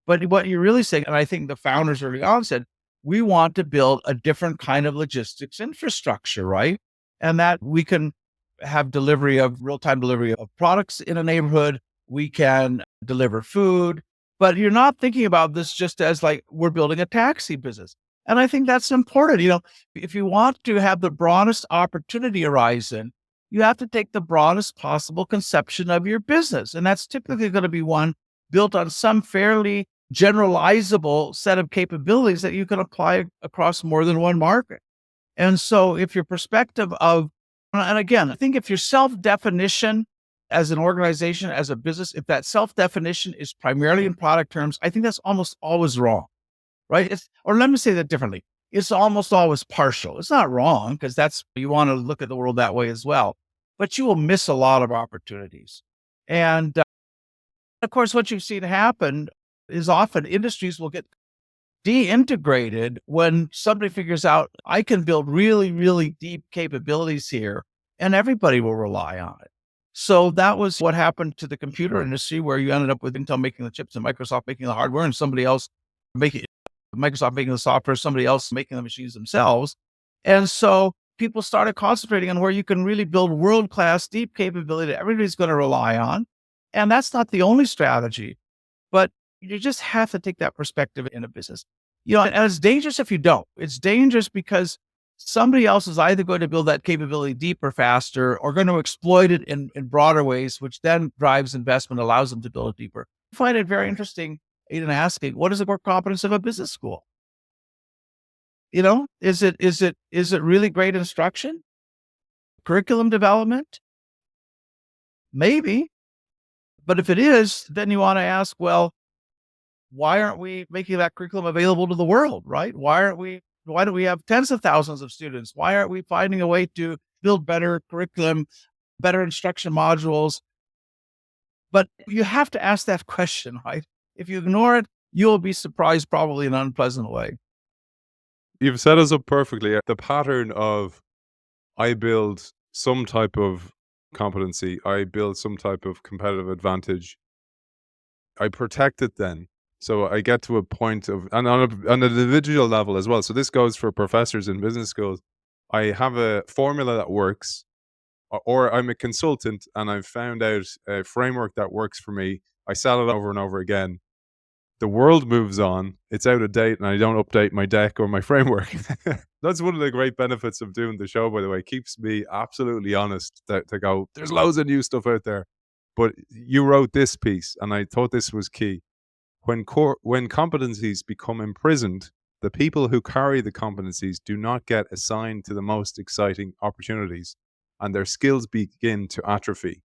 [SPEAKER 2] But what you're really saying, and I think the founders early on said, we want to build a different kind of logistics infrastructure, right? And that we can have real-time delivery of products in a neighborhood. We can deliver food, but you're not thinking about this just as like we're building a taxi business. And I think that's important. If you want to have the broadest opportunity horizon, you have to take the broadest possible conception of your business. And that's typically going to be one built on some fairly generalizable set of capabilities that you can apply across more than one market. And so if your perspective and again, I think if your self-definition as an organization, as a business, if that self-definition is primarily in product terms, I think that's almost always wrong, right? Or let me say that differently. it's almost always partial. It's not wrong because you want to look at the world that way as well, but you will miss a lot of opportunities. And of course, what you've seen happen is often industries will get de-integrated when somebody figures out I can build really, really deep capabilities here and everybody will rely on it. So that was what happened to the computer industry, where you ended up with Intel making the chips and Microsoft making the hardware and somebody else making Microsoft making the software, somebody else making the machines themselves. And so people started concentrating on where you can really build world-class deep capability that everybody's going to rely on. And that's not the only strategy, but you just have to take that perspective in a business. And it's dangerous if you don't. It's dangerous because somebody else is either going to build that capability deeper, faster, or going to exploit it in broader ways, which then drives investment, allows them to build it deeper. I find it very interesting, Aidan, asking, what is the core competence of a business school? Is it really great instruction? Curriculum development? Maybe. But if it is, then you want to ask, well, why aren't we making that curriculum available to the world, right? Why do we have tens of thousands of students? Why aren't we finding a way to build better curriculum, better instruction modules? But you have to ask that question, right? If you ignore it, you'll be surprised probably in an unpleasant way.
[SPEAKER 1] You've set us up perfectly. The pattern of I build some type of competency, I build some type of competitive advantage, I protect it then. So I get to a point of, and on an individual level as well. So this goes for professors in business schools. I have a formula that works, or I'm a consultant and I've found out a framework that works for me. I sell it over and over again. The world moves on. It's out of date and I don't update my deck or my framework. That's one of the great benefits of doing the show, by the way. It keeps me absolutely honest to go, there's loads of new stuff out there. But you wrote this piece and I thought this was key. When competencies become imprisoned, the people who carry the competencies do not get assigned to the most exciting opportunities, and their skills begin to atrophy.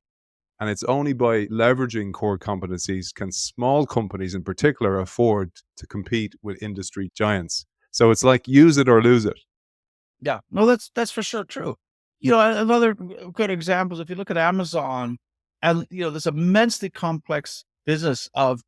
[SPEAKER 1] And it's only by leveraging core competencies can small companies in particular afford to compete with industry giants. So it's like use it or lose it.
[SPEAKER 2] Yeah, no, that's for sure true. Another good example is if you look at Amazon and, this immensely complex business of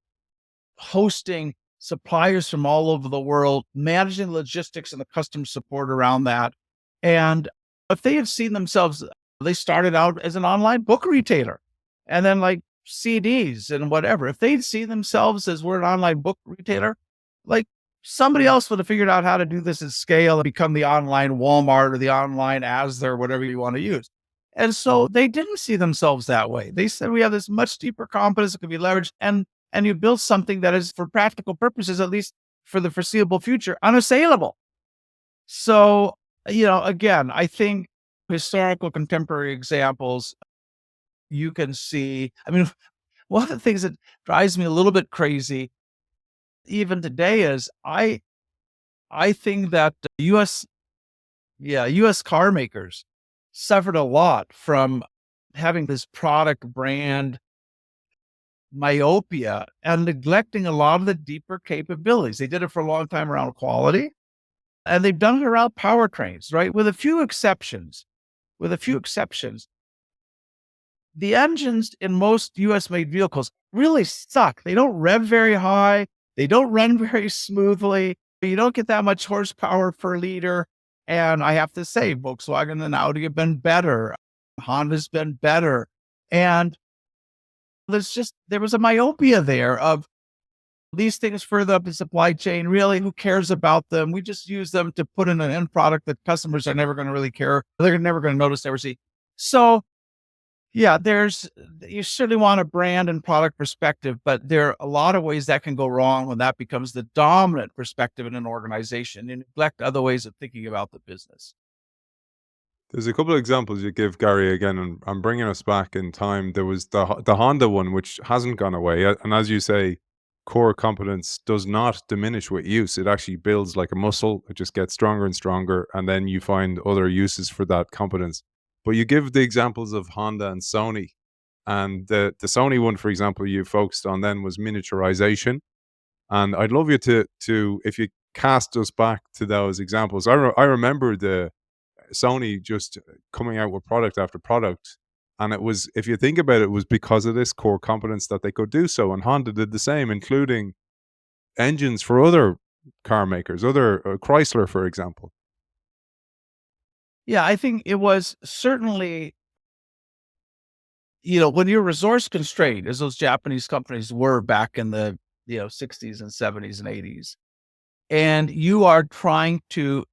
[SPEAKER 2] hosting suppliers from all over the world, managing logistics and the customer support around that. And if they had seen themselves, they started out as an online book retailer and then like CDs and whatever. If they'd see themselves as we're an online book retailer, like somebody else would have figured out how to do this at scale and become the online Walmart or the online Asda, whatever you want to use. And so they didn't see themselves that way. They said we have this much deeper competence that can be leveraged, and you build something that is, for practical purposes, at least for the foreseeable future, unassailable. So, again, I think historical contemporary examples, you can see, I mean, one of the things that drives me a little bit crazy even today is I think that US car makers suffered a lot from having this product brand myopia and neglecting a lot of the deeper capabilities. They did it for a long time around quality, and they've done it around powertrains, right? With a few exceptions, the engines in most US made vehicles really suck. They don't rev very high. They don't run very smoothly. You don't get that much horsepower per liter. And I have to say, Volkswagen and Audi have been better. Honda's been better. And there was a myopia there of these things further up the supply chain. Really, who cares about them? We just use them to put in an end product that customers are never going to really care. They're never going to notice, never see. So yeah, you certainly want a brand and product perspective, but there are a lot of ways that can go wrong when that becomes the dominant perspective in an organization and neglect other ways of thinking about the business.
[SPEAKER 1] There's a couple of examples you give, Gary, again, and I'm bringing us back in time. There was the Honda one, which hasn't gone away. And as you say, core competence does not diminish with use. It actually builds like a muscle. It just gets stronger and stronger. And then you find other uses for that competence. But you give the examples of Honda and Sony. And the Sony one, for example, you focused on then was miniaturization. And I'd love you to if you cast us back to those examples. I remember the Sony just coming out with product after product. And it was, if you think about it, it was because of this core competence that they could do so. And Honda did the same, including engines for other car makers, other Chrysler, for example.
[SPEAKER 2] Yeah, I think it was certainly, when you're resource constrained, as those Japanese companies were back in the, 60s and 70s and 80s, and you are trying to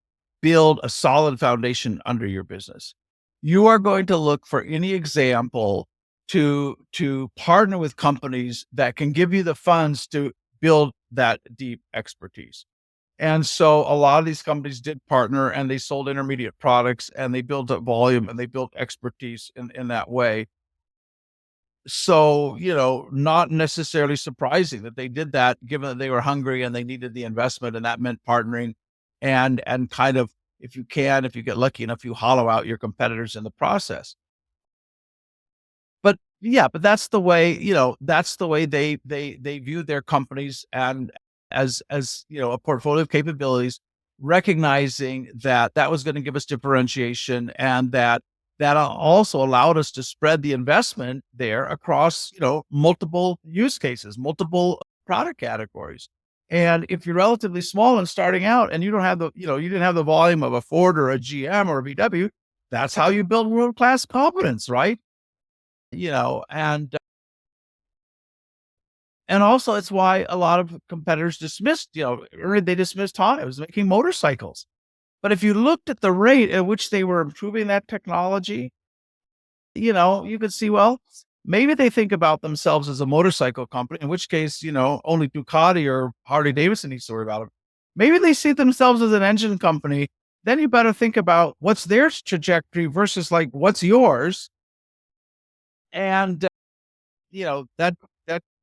[SPEAKER 2] build a solid foundation under your business, you are going to look for any example to partner with companies that can give you the funds to build that deep expertise. And so a lot of these companies did partner, and they sold intermediate products, and they built up volume, and they built expertise in that way. So, not necessarily surprising that they did that, given that they were hungry and they needed the investment, and that meant partnering and kind of, if you get lucky enough, you hollow out your competitors in the process. But yeah, but that's the way, they view their companies, and as a portfolio of capabilities, recognizing that that was going to give us differentiation, and that also allowed us to spread the investment there across, multiple use cases, multiple product categories. And if you're relatively small and starting out, and you don't have you didn't have the volume of a Ford or a GM or a VW, that's how you build world-class competence, right? You know, and also it's why a lot of competitors dismissed, or they dismissed Honda. It was making motorcycles. But if you looked at the rate at which they were improving that technology, you could see, well, maybe they think about themselves as a motorcycle company, in which case, only Ducati or Harley Davidson needs to worry about it. Maybe they see themselves as an engine company. Then you better think about what's their trajectory versus like what's yours. And, that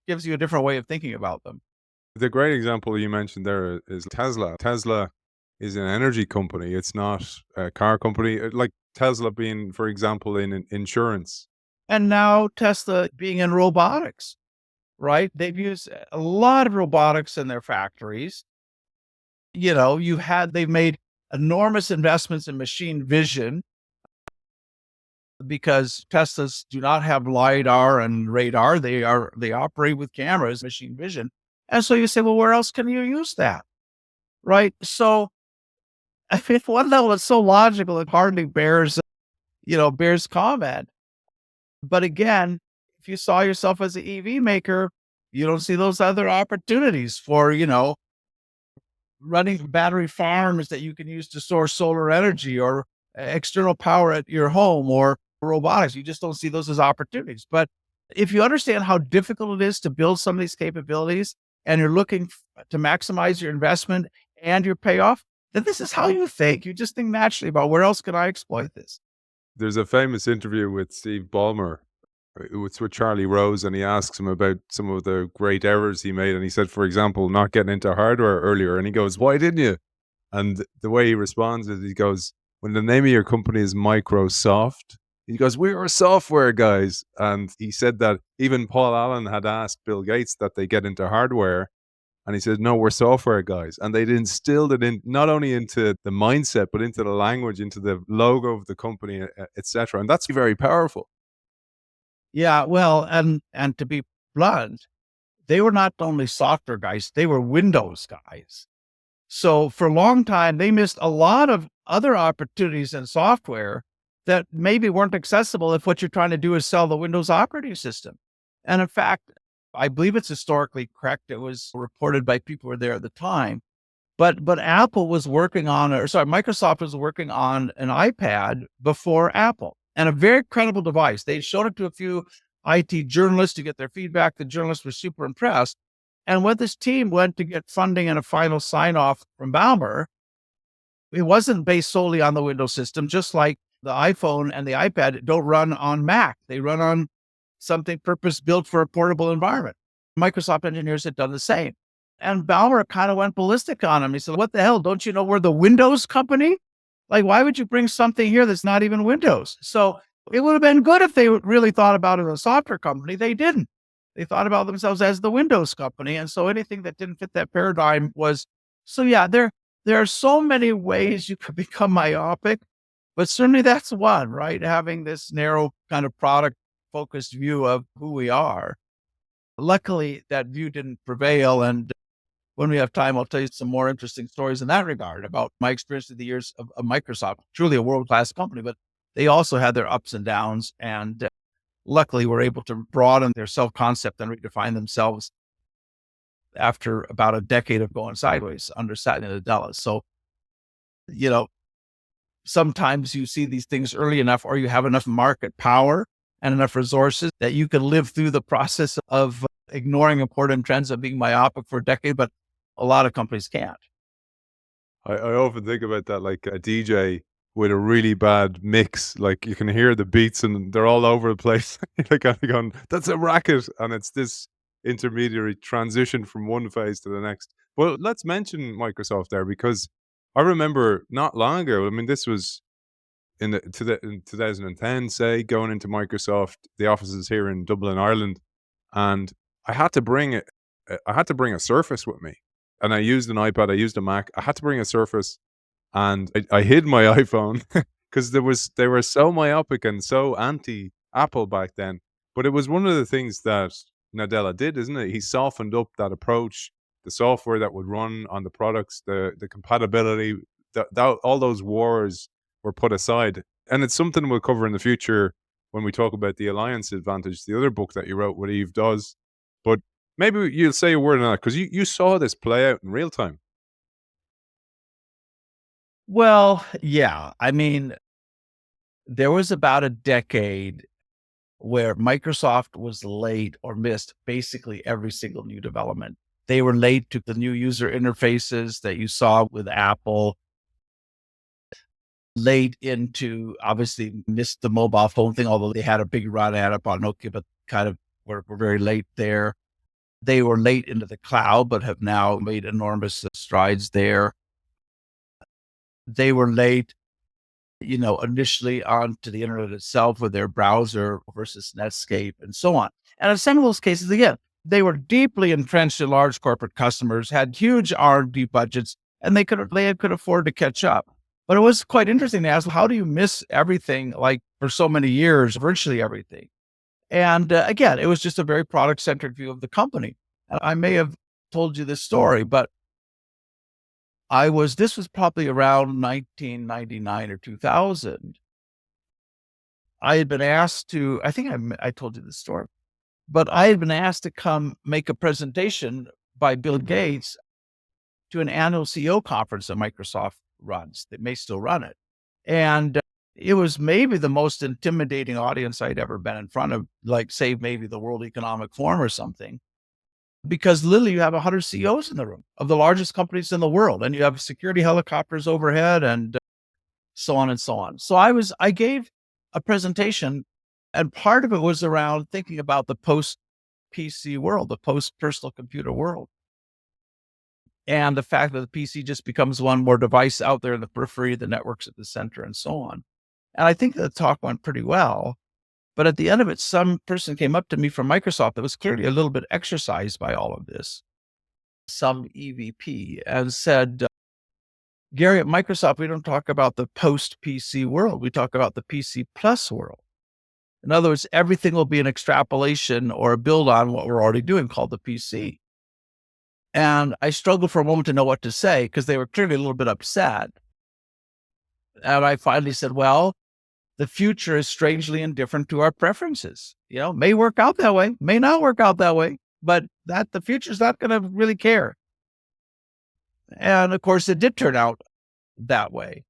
[SPEAKER 2] gives you a different way of thinking about them.
[SPEAKER 1] The great example you mentioned there is Tesla. Tesla is an energy company. It's not a car company. Like Tesla being, for example, in insurance.
[SPEAKER 2] And now Tesla being in robotics, right? They've used a lot of robotics in their factories. They've made enormous investments in machine vision, because Teslas do not have LiDAR and radar. They operate with cameras, machine vision. And so you say, well, where else can you use that? Right. So I mean, at one level, it's so logical, it hardly bears comment. But again, if you saw yourself as an EV maker, you don't see those other opportunities for, running battery farms that you can use to store solar energy, or external power at your home, or robotics. You just don't see those as opportunities. But if you understand how difficult it is to build some of these capabilities, and you're looking to maximize your investment and your payoff, then this is how you think. You just think naturally about, where else can I exploit this?
[SPEAKER 1] There's a famous interview with Steve Ballmer. It's with Charlie Rose, and he asks him about some of the great errors he made. And he said, for example, not getting into hardware earlier. And he goes, why didn't you? And the way he responds is, he goes, when the name of your company is Microsoft, he goes, we were software guys. And he said that even Paul Allen had asked Bill Gates that they get into hardware. And he said, no, we're software guys. And they instilled it in, not only into the mindset, but into the language, into the logo of the company, etc. And that's very powerful.
[SPEAKER 2] Yeah, well, and to be blunt, they were not only software guys, they were Windows guys. So for a long time, they missed a lot of other opportunities in software that maybe weren't accessible if what you're trying to do is sell the Windows operating system. And in fact, I believe it's historically correct. It was reported by people who were there at the time. But Apple was working on, Microsoft was working on an iPad before Apple, and a very credible device. They showed it to a few IT journalists to get their feedback. The journalists were super impressed. And when this team went to get funding and a final sign off from Ballmer, it wasn't based solely on the Windows system, just like the iPhone and the iPad don't run on Mac. They run on something purpose built for a portable environment. Microsoft engineers had done the same. And Ballmer kind of went ballistic on him. He said, what the hell? Don't you know we're the Windows company? Like, why would you bring something here that's not even Windows? So it would have been good if they really thought about it as a software company. They didn't. They thought about themselves as the Windows company. And so anything that didn't fit that paradigm was So yeah, there are so many ways you could become myopic, but certainly that's one, right? Having this narrow kind of product focused view of who we are. Luckily, that view didn't prevail. And when we have time, I'll tell you some more interesting stories in that regard about my experience through the years of Microsoft, truly a world-class company, but they also had their ups and downs. And luckily, were able to broaden their self-concept and redefine themselves after about a decade of going sideways under Satya Nadella. So, you know, sometimes you see these things early enough, or you have enough market power and enough resources that you can live through the process of ignoring important trends of being myopic for a decade, but a lot of companies can't.
[SPEAKER 1] I often think about that, like a DJ with a really bad mix. Like you can hear the beats and they're all over the place. You're kind of going, "That's a racket," and it's this intermediary transition from one phase to the next. Well, let's mention Microsoft there because I remember not long ago. I mean, this was in 2010, say, going into Microsoft, the offices here in Dublin, Ireland, and I had to bring it. I had to bring a Surface with me, and I used an iPad. I used a Mac. I had to bring a Surface, and I hid my iPhone because they were so myopic and so anti Apple back then. But it was one of the things that Nadella did, isn't it? He softened up that approach, the software that would run on the products, the compatibility, all those wars were put aside. And it's something we'll cover in the future when we talk about the alliance advantage, the other book that you wrote, what Eve does. But maybe you'll say a word on that because you saw this play out in real time.
[SPEAKER 2] Well, yeah. I mean, there was about a decade where Microsoft was late or missed basically every single new development. They were late to the new user interfaces that you saw with Apple, late into obviously missed the mobile phone thing, although they had a big run at it on Nokia, but kind of were very late there. They were late into the cloud, but have now made enormous strides there. They were late, initially onto the internet itself with their browser versus Netscape and so on. And in some of those cases, again, they were deeply entrenched in large corporate customers, had huge R&D budgets, and they could afford to catch up. But it was quite interesting to ask, how do you miss everything like for so many years, virtually everything? And again, it was just a very product centric view of the company. And I may have told you this story, but this was probably around 1999 or 2000. I had been asked to, I think I told you this story, but I had been asked to come make a presentation by Bill Gates to an annual CEO conference that Microsoft runs. They may still run it. And it was maybe the most intimidating audience I'd ever been in front of, like, say, maybe the World Economic Forum or something. Because literally you have 100 CEOs in the room of the largest companies in the world, and you have security helicopters overhead and so on and so on. So I gave a presentation, and part of it was around thinking about the post PC world, the post personal computer world, and the fact that the PC just becomes one more device out there in the periphery, the networks at the center, and so on. And I think the talk went pretty well. But at the end of it, some person came up to me from Microsoft that was clearly a little bit exercised by all of this, some EVP, and said, Gary, at Microsoft, we don't talk about the post-PC world. We talk about the PC plus world. In other words, everything will be an extrapolation or a build on what we're already doing called the PC. And I struggled for a moment to know what to say because they were clearly a little bit upset. And I finally said, well, the future is strangely indifferent to our preferences. May work out that way, may not work out that way, but that the future's not going to really care. And of course, it did turn out that way.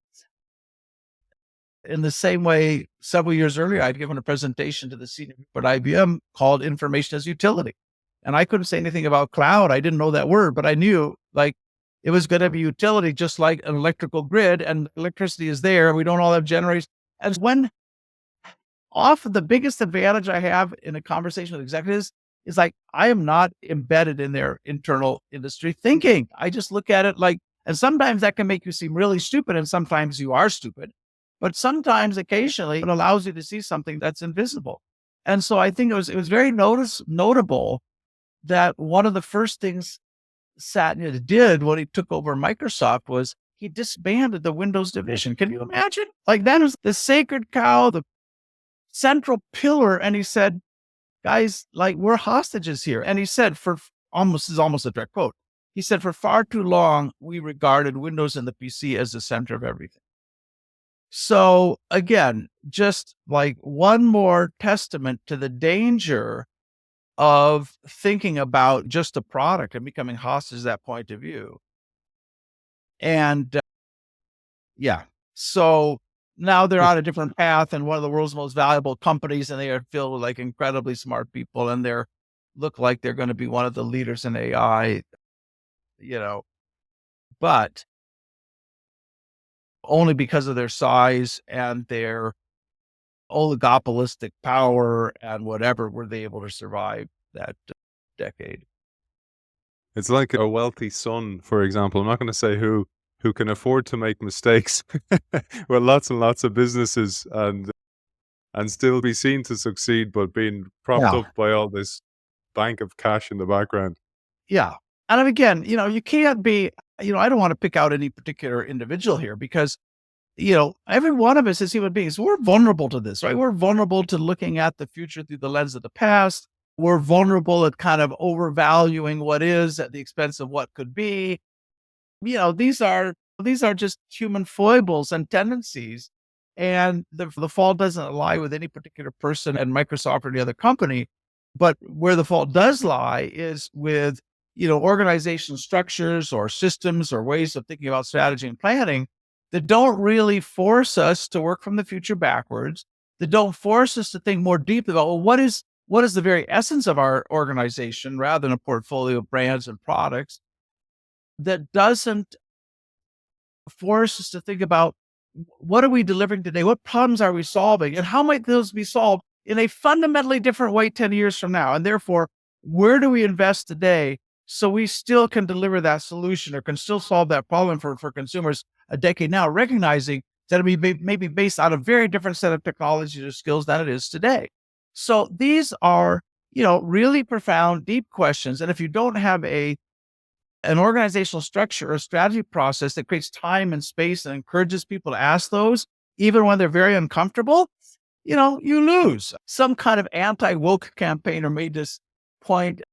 [SPEAKER 2] In the same way, several years earlier, I'd given a presentation to the senior people at IBM called Information as Utility. And I couldn't say anything about cloud. I didn't know that word, but I knew it was going to be utility, just like an electrical grid, and electricity is there. We don't all have generators. And when often the biggest advantage I have in a conversation with executives is I am not embedded in their internal industry thinking. I just look at it and sometimes that can make you seem really stupid, and sometimes you are stupid, but sometimes occasionally it allows you to see something that's invisible. And so I think it was very notable that one of the first things Satya did when he took over Microsoft was he disbanded the Windows division. Can you imagine? Like that is the sacred cow, the central pillar. And he said, guys, like we're hostages here. And he said this is almost a direct quote. He said, for far too long, we regarded Windows and the PC as the center of everything. So again, just like one more testament to the danger of thinking about just a product and becoming hostage to that point of view. And yeah, so now they're on a different path and one of the world's most valuable companies, and they are filled with like incredibly smart people, and they're look like they're going to be one of the leaders in AI, you know, but only because of their size and their oligopolistic power and whatever were they able to survive that decade.
[SPEAKER 1] It's like a wealthy son, for example. I'm not going to say who can afford to make mistakes with lots and lots of businesses and still be seen to succeed, but being propped
[SPEAKER 2] Yeah.
[SPEAKER 1] up by all this bank of cash in the background.
[SPEAKER 2] Yeah. And again, you can't be, I don't want to pick out any particular individual here because, every one of us as human beings, we're vulnerable to this, right? We're vulnerable to looking at the future through the lens of the past. We're vulnerable at kind of overvaluing what is at the expense of what could be. These are just human foibles and tendencies. And the fault doesn't lie with any particular person at Microsoft or any other company. But where the fault does lie is with, organizational structures or systems or ways of thinking about strategy and planning that don't really force us to work from the future backwards, that don't force us to think more deeply about, well, what is the very essence of our organization rather than a portfolio of brands and products, that doesn't force us to think about what are we delivering today? What problems are we solving? And how might those be solved in a fundamentally different way 10 years from now? And therefore, where do we invest today so we still can deliver that solution or can still solve that problem for consumers a decade now, recognizing that it may be based on a very different set of technologies or skills than it is today. So these are, really profound, deep questions. And if you don't have an organizational structure or strategy process that creates time and space and encourages people to ask those, even when they're very uncomfortable, you lose. Some kind of anti-woke campaigner made this point,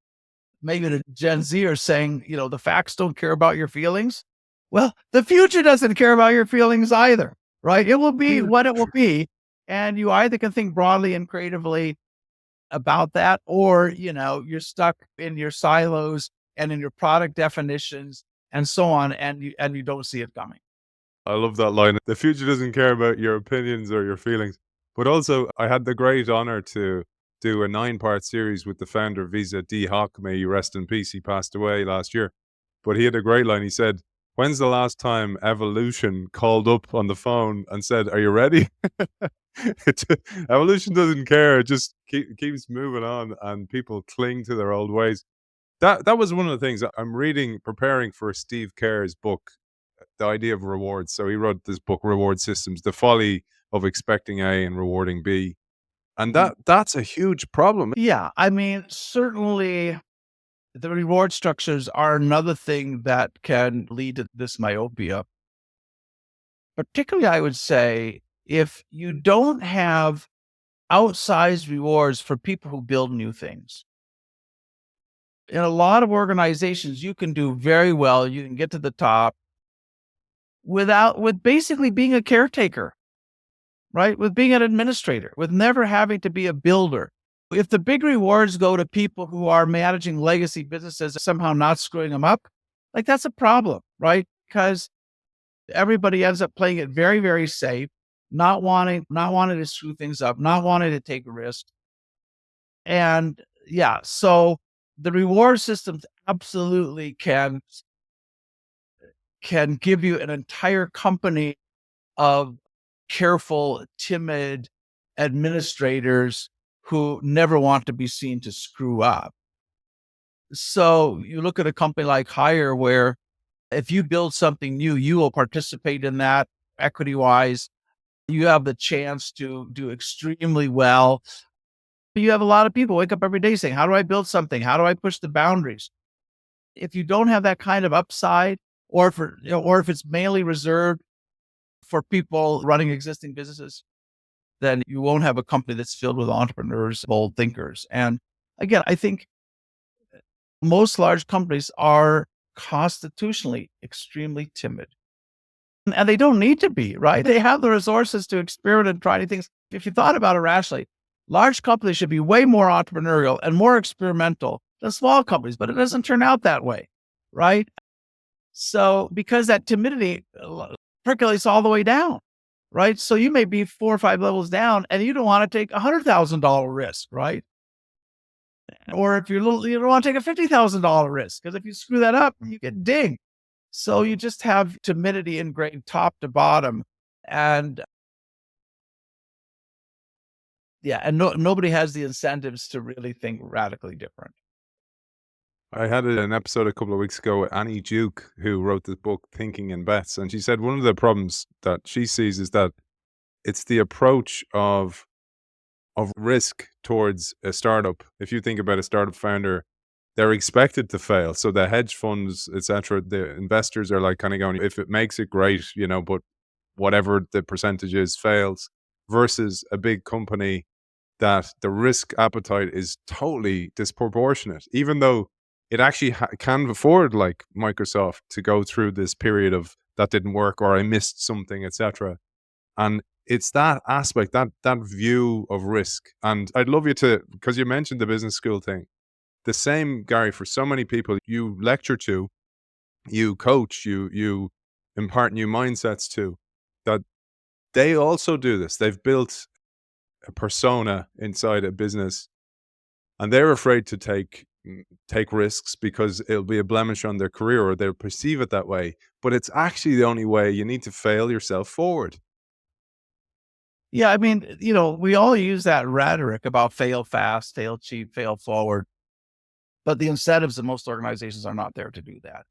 [SPEAKER 2] maybe to Gen Z, or saying, the facts don't care about your feelings. Well, the future doesn't care about your feelings either, right? It will be what it will be. And you either can think broadly and creatively about that, or, you're stuck in your silos and in your product definitions and so on, and you don't see it coming.
[SPEAKER 1] I love that line. The future doesn't care about your opinions or your feelings. But also, I had the great honor to do a 9-part series with the founder of Visa, D. Hock. May you rest in peace. He passed away last year. But he had a great line. He said, "When's the last time evolution called up on the phone and said, 'Are you ready?'" Evolution doesn't care. It just keeps moving on, and people cling to their old ways. That was one of the things that I'm reading, preparing for Steve Kerr's book, the idea of rewards. So he wrote this book, Reward Systems: The Folly of Expecting A and Rewarding B. And
[SPEAKER 2] Mhm.
[SPEAKER 1] that's a huge problem.
[SPEAKER 2] Yeah, I mean, certainly the reward structures are another thing that can lead to this myopia. Particularly, I would say, if you don't have outsized rewards for people who build new things. In a lot of organizations, you can do very well, you can get to the top with basically being a caretaker, right? With being an administrator, with never having to be a builder. If the big rewards go to people who are managing legacy businesses, somehow not screwing them up, like that's a problem, right? Because everybody ends up playing it very, very safe, not wanting to screw things up, not wanting to take risks. And yeah, so the reward systems absolutely can give you an entire company of careful, timid administrators who never want to be seen to screw up. So you look at a company like Hire, where if you build something new, you will participate in that equity wise. You have the chance to do extremely well. You have a lot of people wake up every day saying, how do I build something? How do I push the boundaries? If you don't have that kind of upside, or if it's mainly reserved for people running existing businesses, then you won't have a company that's filled with entrepreneurs, bold thinkers. And again, I think most large companies are constitutionally extremely timid. And they don't need to be, right? They have the resources to experiment and try new things. If you thought about it rationally, large companies should be way more entrepreneurial and more experimental than small companies, but it doesn't turn out that way, right? So, because that timidity percolates all the way down, right? So you may be 4 or 5 levels down and you don't want to take $100,000 risk, right? Or if you're little, you don't want to take a $50,000 risk, because if you screw that up, you get dinged. So you just have timidity ingrained top to bottom. And yeah, and nobody has the incentives to really think radically different.
[SPEAKER 1] I had an episode a couple of weeks ago with Annie Duke, who wrote the book Thinking in Bets, and she said one of the problems that she sees is that it's the approach of risk towards a startup. If you think about a startup founder, they're expected to fail. So the hedge funds, etc., the investors are like kind of going, if it makes it great, but whatever the percentage is fails, versus a big company that the risk appetite is totally disproportionate, even though it actually can afford, like Microsoft, to go through this period of that didn't work or I missed something, etc. And it's that aspect, that view of risk. And I'd love you to, because you mentioned the business school thing, the same, Gary, for so many people you lecture to, you coach, you impart new mindsets to, that they also do this. They've built a persona inside a business, and they're afraid to take risks because it'll be a blemish on their career, or they'll perceive it that way. But it's actually the only way. You need to fail yourself forward.
[SPEAKER 2] Yeah, I mean, we all use that rhetoric about fail fast, fail cheap, fail forward, but the incentives in most organizations are not there to do that.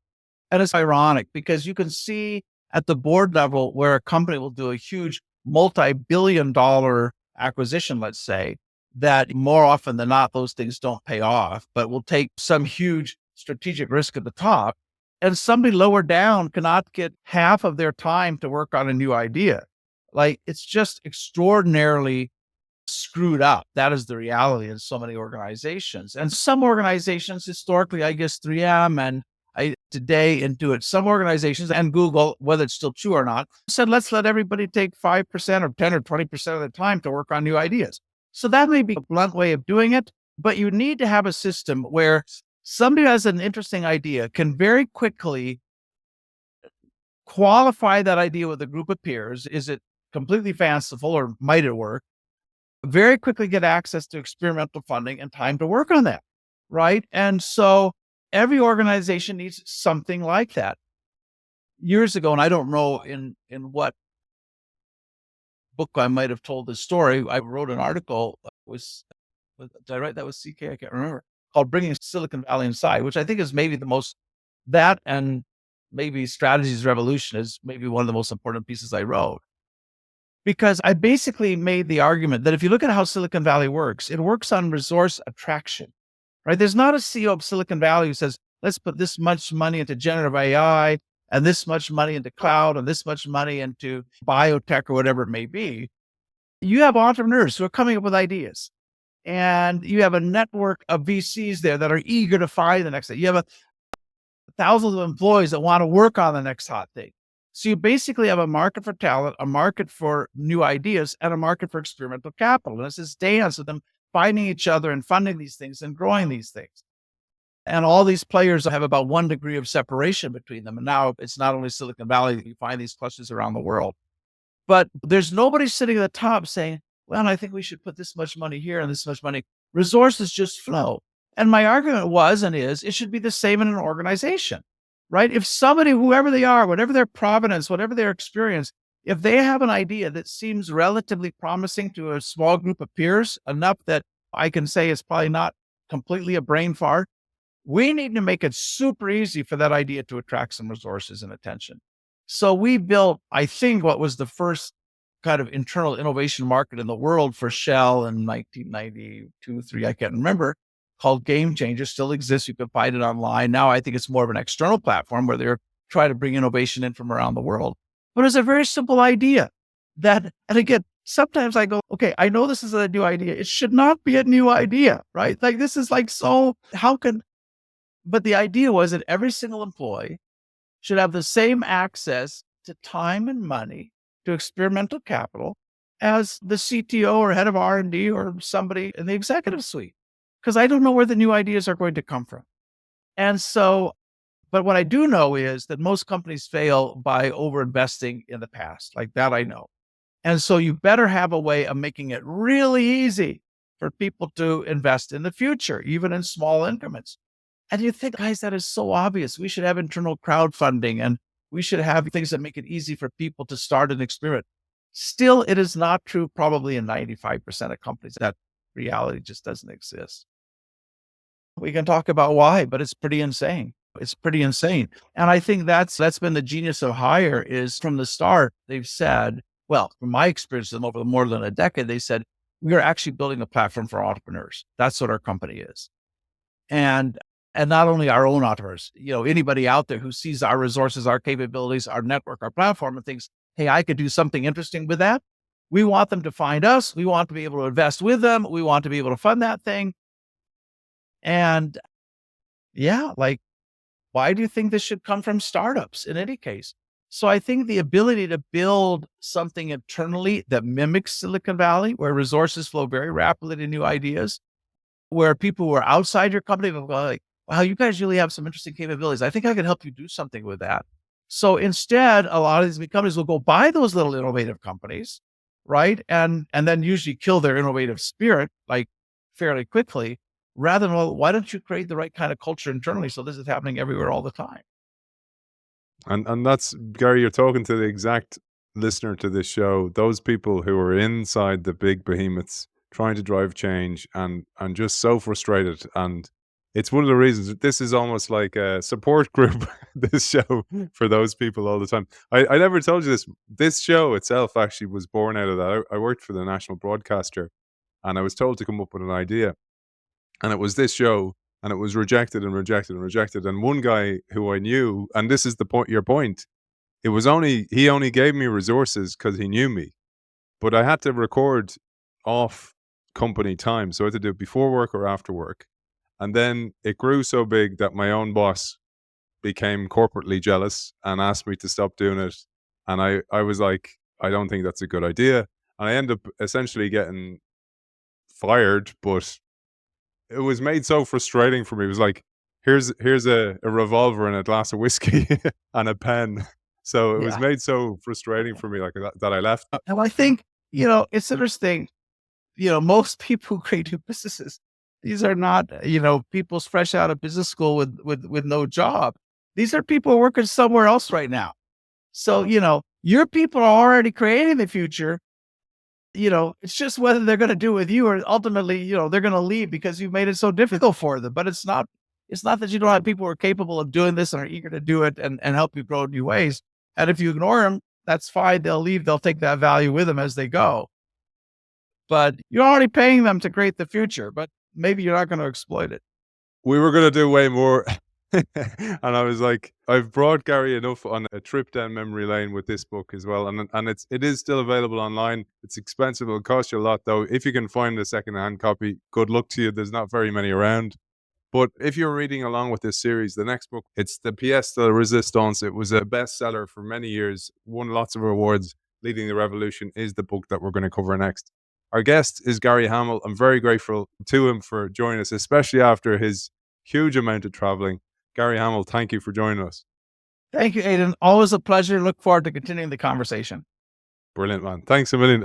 [SPEAKER 2] And it's ironic because you can see at the board level where a company will do a huge multi-billion-dollar acquisition, let's say, that more often than not, those things don't pay off, but will take some huge strategic risk at the top. And somebody lower down cannot get half of their time to work on a new idea. Like, it's just extraordinarily screwed up. That is the reality in so many organizations. And some organizations, historically, I guess 3M and today Intuit, some organizations and Google, whether it's still true or not, said, let's let everybody take 5% or 10 or 20% of the time to work on new ideas. So that may be a blunt way of doing it, but you need to have a system where somebody who has an interesting idea can very quickly qualify that idea with a group of peers. Is it completely fanciful or might it work? Very quickly get access to experimental funding and time to work on that, right? And so every organization needs something like that. Years ago, and I don't know in what book I might have told this story, I wrote an article, did I write that with CK? I can't remember, called Bringing Silicon Valley Inside, which I think is maybe the most, that and maybe Strategies Revolution is maybe one of the most important pieces I wrote. Because I basically made the argument that if you look at how Silicon Valley works, it works on resource attraction, right? There's not a CEO of Silicon Valley who says, let's put this much money into generative AI and this much money into cloud and this much money into biotech or whatever it may be. You have entrepreneurs who are coming up with ideas, and you have a network of VCs there that are eager to find the next thing. You have thousands of employees that want to work on the next hot thing. So you basically have a market for talent, a market for new ideas, and a market for experimental capital. And it's this dance of them finding each other and funding these things and growing these things. And all these players have about 1 degree of separation between them. And now it's not only Silicon Valley, you find these clusters around the world. But there's nobody sitting at the top saying, well, I think we should put this much money here and this much money. Resources just flow. And my argument was and is, it should be the same in an organization, right? If somebody, whoever they are, whatever their provenance, whatever their experience, if they have an idea that seems relatively promising to a small group of peers, enough that I can say it's probably not completely a brain fart, we need to make it super easy for that idea to attract some resources and attention. So we built, I think, what was the first kind of internal innovation market in the world for Shell in 1992, 3, I can't remember, called Game Changer, still exists. You can find it online. Now I think it's more of an external platform where they're trying to bring innovation in from around the world. But it's a very simple idea that, and again, sometimes I go, okay, I know this is a new idea. It should not be a new idea, right? Like this is like, so how can, but the idea was that every single employee should have the same access to time and money, to experimental capital as the CTO or head of R&D or somebody in the executive suite. Because I don't know where the new ideas are going to come from. And so, but what I do know is that most companies fail by overinvesting in the past. Like that I know. And so you better have a way of making it really easy for people to invest in the future, even in small increments. And you think, guys, that is so obvious. We should have internal crowdfunding and we should have things that make it easy for people to start an experiment. Still, it is not true probably in 95% of companies. That reality just doesn't exist. We can talk about why, but it's pretty insane. It's pretty insane. And I think that's been the genius of Hire is from the start, they've said, well, from my experience with them over more than a decade, they said, we are actually building a platform for entrepreneurs. That's what our company is. And not only our own entrepreneurs, anybody out there who sees our resources, our capabilities, our network, our platform and thinks, hey, I could do something interesting with that. We want them to find us. We want to be able to invest with them. We want to be able to fund that thing. And yeah, like, why do you think this should come from startups in any case? So I think the ability to build something internally that mimics Silicon Valley, where resources flow very rapidly to new ideas, where people who are outside your company will go like, wow, you guys really have some interesting capabilities. I think I can help you do something with that. So instead, a lot of these big companies will go buy those little innovative companies, right? And then usually kill their innovative spirit like fairly quickly, rather than, well, why don't you create the right kind of culture internally so this is happening everywhere all the time?
[SPEAKER 1] And that's, Gary, you're talking to the exact listener to this show. Those people who are inside the big behemoths trying to drive change and just so frustrated. And it's one of the reasons this is almost like a support group, this show, for those people all the time. I never told you this. This show itself actually was born out of that. I worked for the national broadcaster and I was told to come up with an idea. And it was this show, and it was rejected and rejected and rejected. And one guy who I knew, and this is the point, your point, he only gave me resources because he knew me, but I had to record off company time. So I had to do it before work or after work. And then it grew so big that my own boss became corporately jealous and asked me to stop doing it. And I was like, I don't think that's a good idea. And I ended up essentially getting fired, but it was made so frustrating for me. It was like, here's a revolver and a glass of whiskey and a pen. So it was
[SPEAKER 2] Yeah.
[SPEAKER 1] made so frustrating for me, like that I left.
[SPEAKER 2] And I think, it's interesting, most people who create new businesses, these are not, people's fresh out of business school with no job. These are people working somewhere else right now. So, your people are already creating the future. It's just whether they're going to do it with you or ultimately, they're going to leave because you've made it so difficult for them. But it's not that you don't have people who are capable of doing this and are eager to do it and help you grow in new ways. And if you ignore them, that's fine. They'll leave. They'll take that value with them as they go. But you're already paying them to create the future, but maybe you're not going to exploit it.
[SPEAKER 1] We were going to do way more. And I was like, I've brought Gary enough on a trip down memory lane with this book as well. And it is still available online. It's expensive. It'll cost you a lot though. If you can find a secondhand copy, good luck to you. There's not very many around. But if you're reading along with this series, the next book, it's the Pièce de Résistance. It was a bestseller for many years, won lots of awards. Leading the Revolution is the book that we're going to cover next. Our guest is Gary Hamel. I'm very grateful to him for joining us, especially after his huge amount of traveling. Gary Hamel, thank you for joining us.
[SPEAKER 2] Thank you, Aidan. Always a pleasure. Look forward to continuing the conversation.
[SPEAKER 1] Brilliant, man. Thanks a million.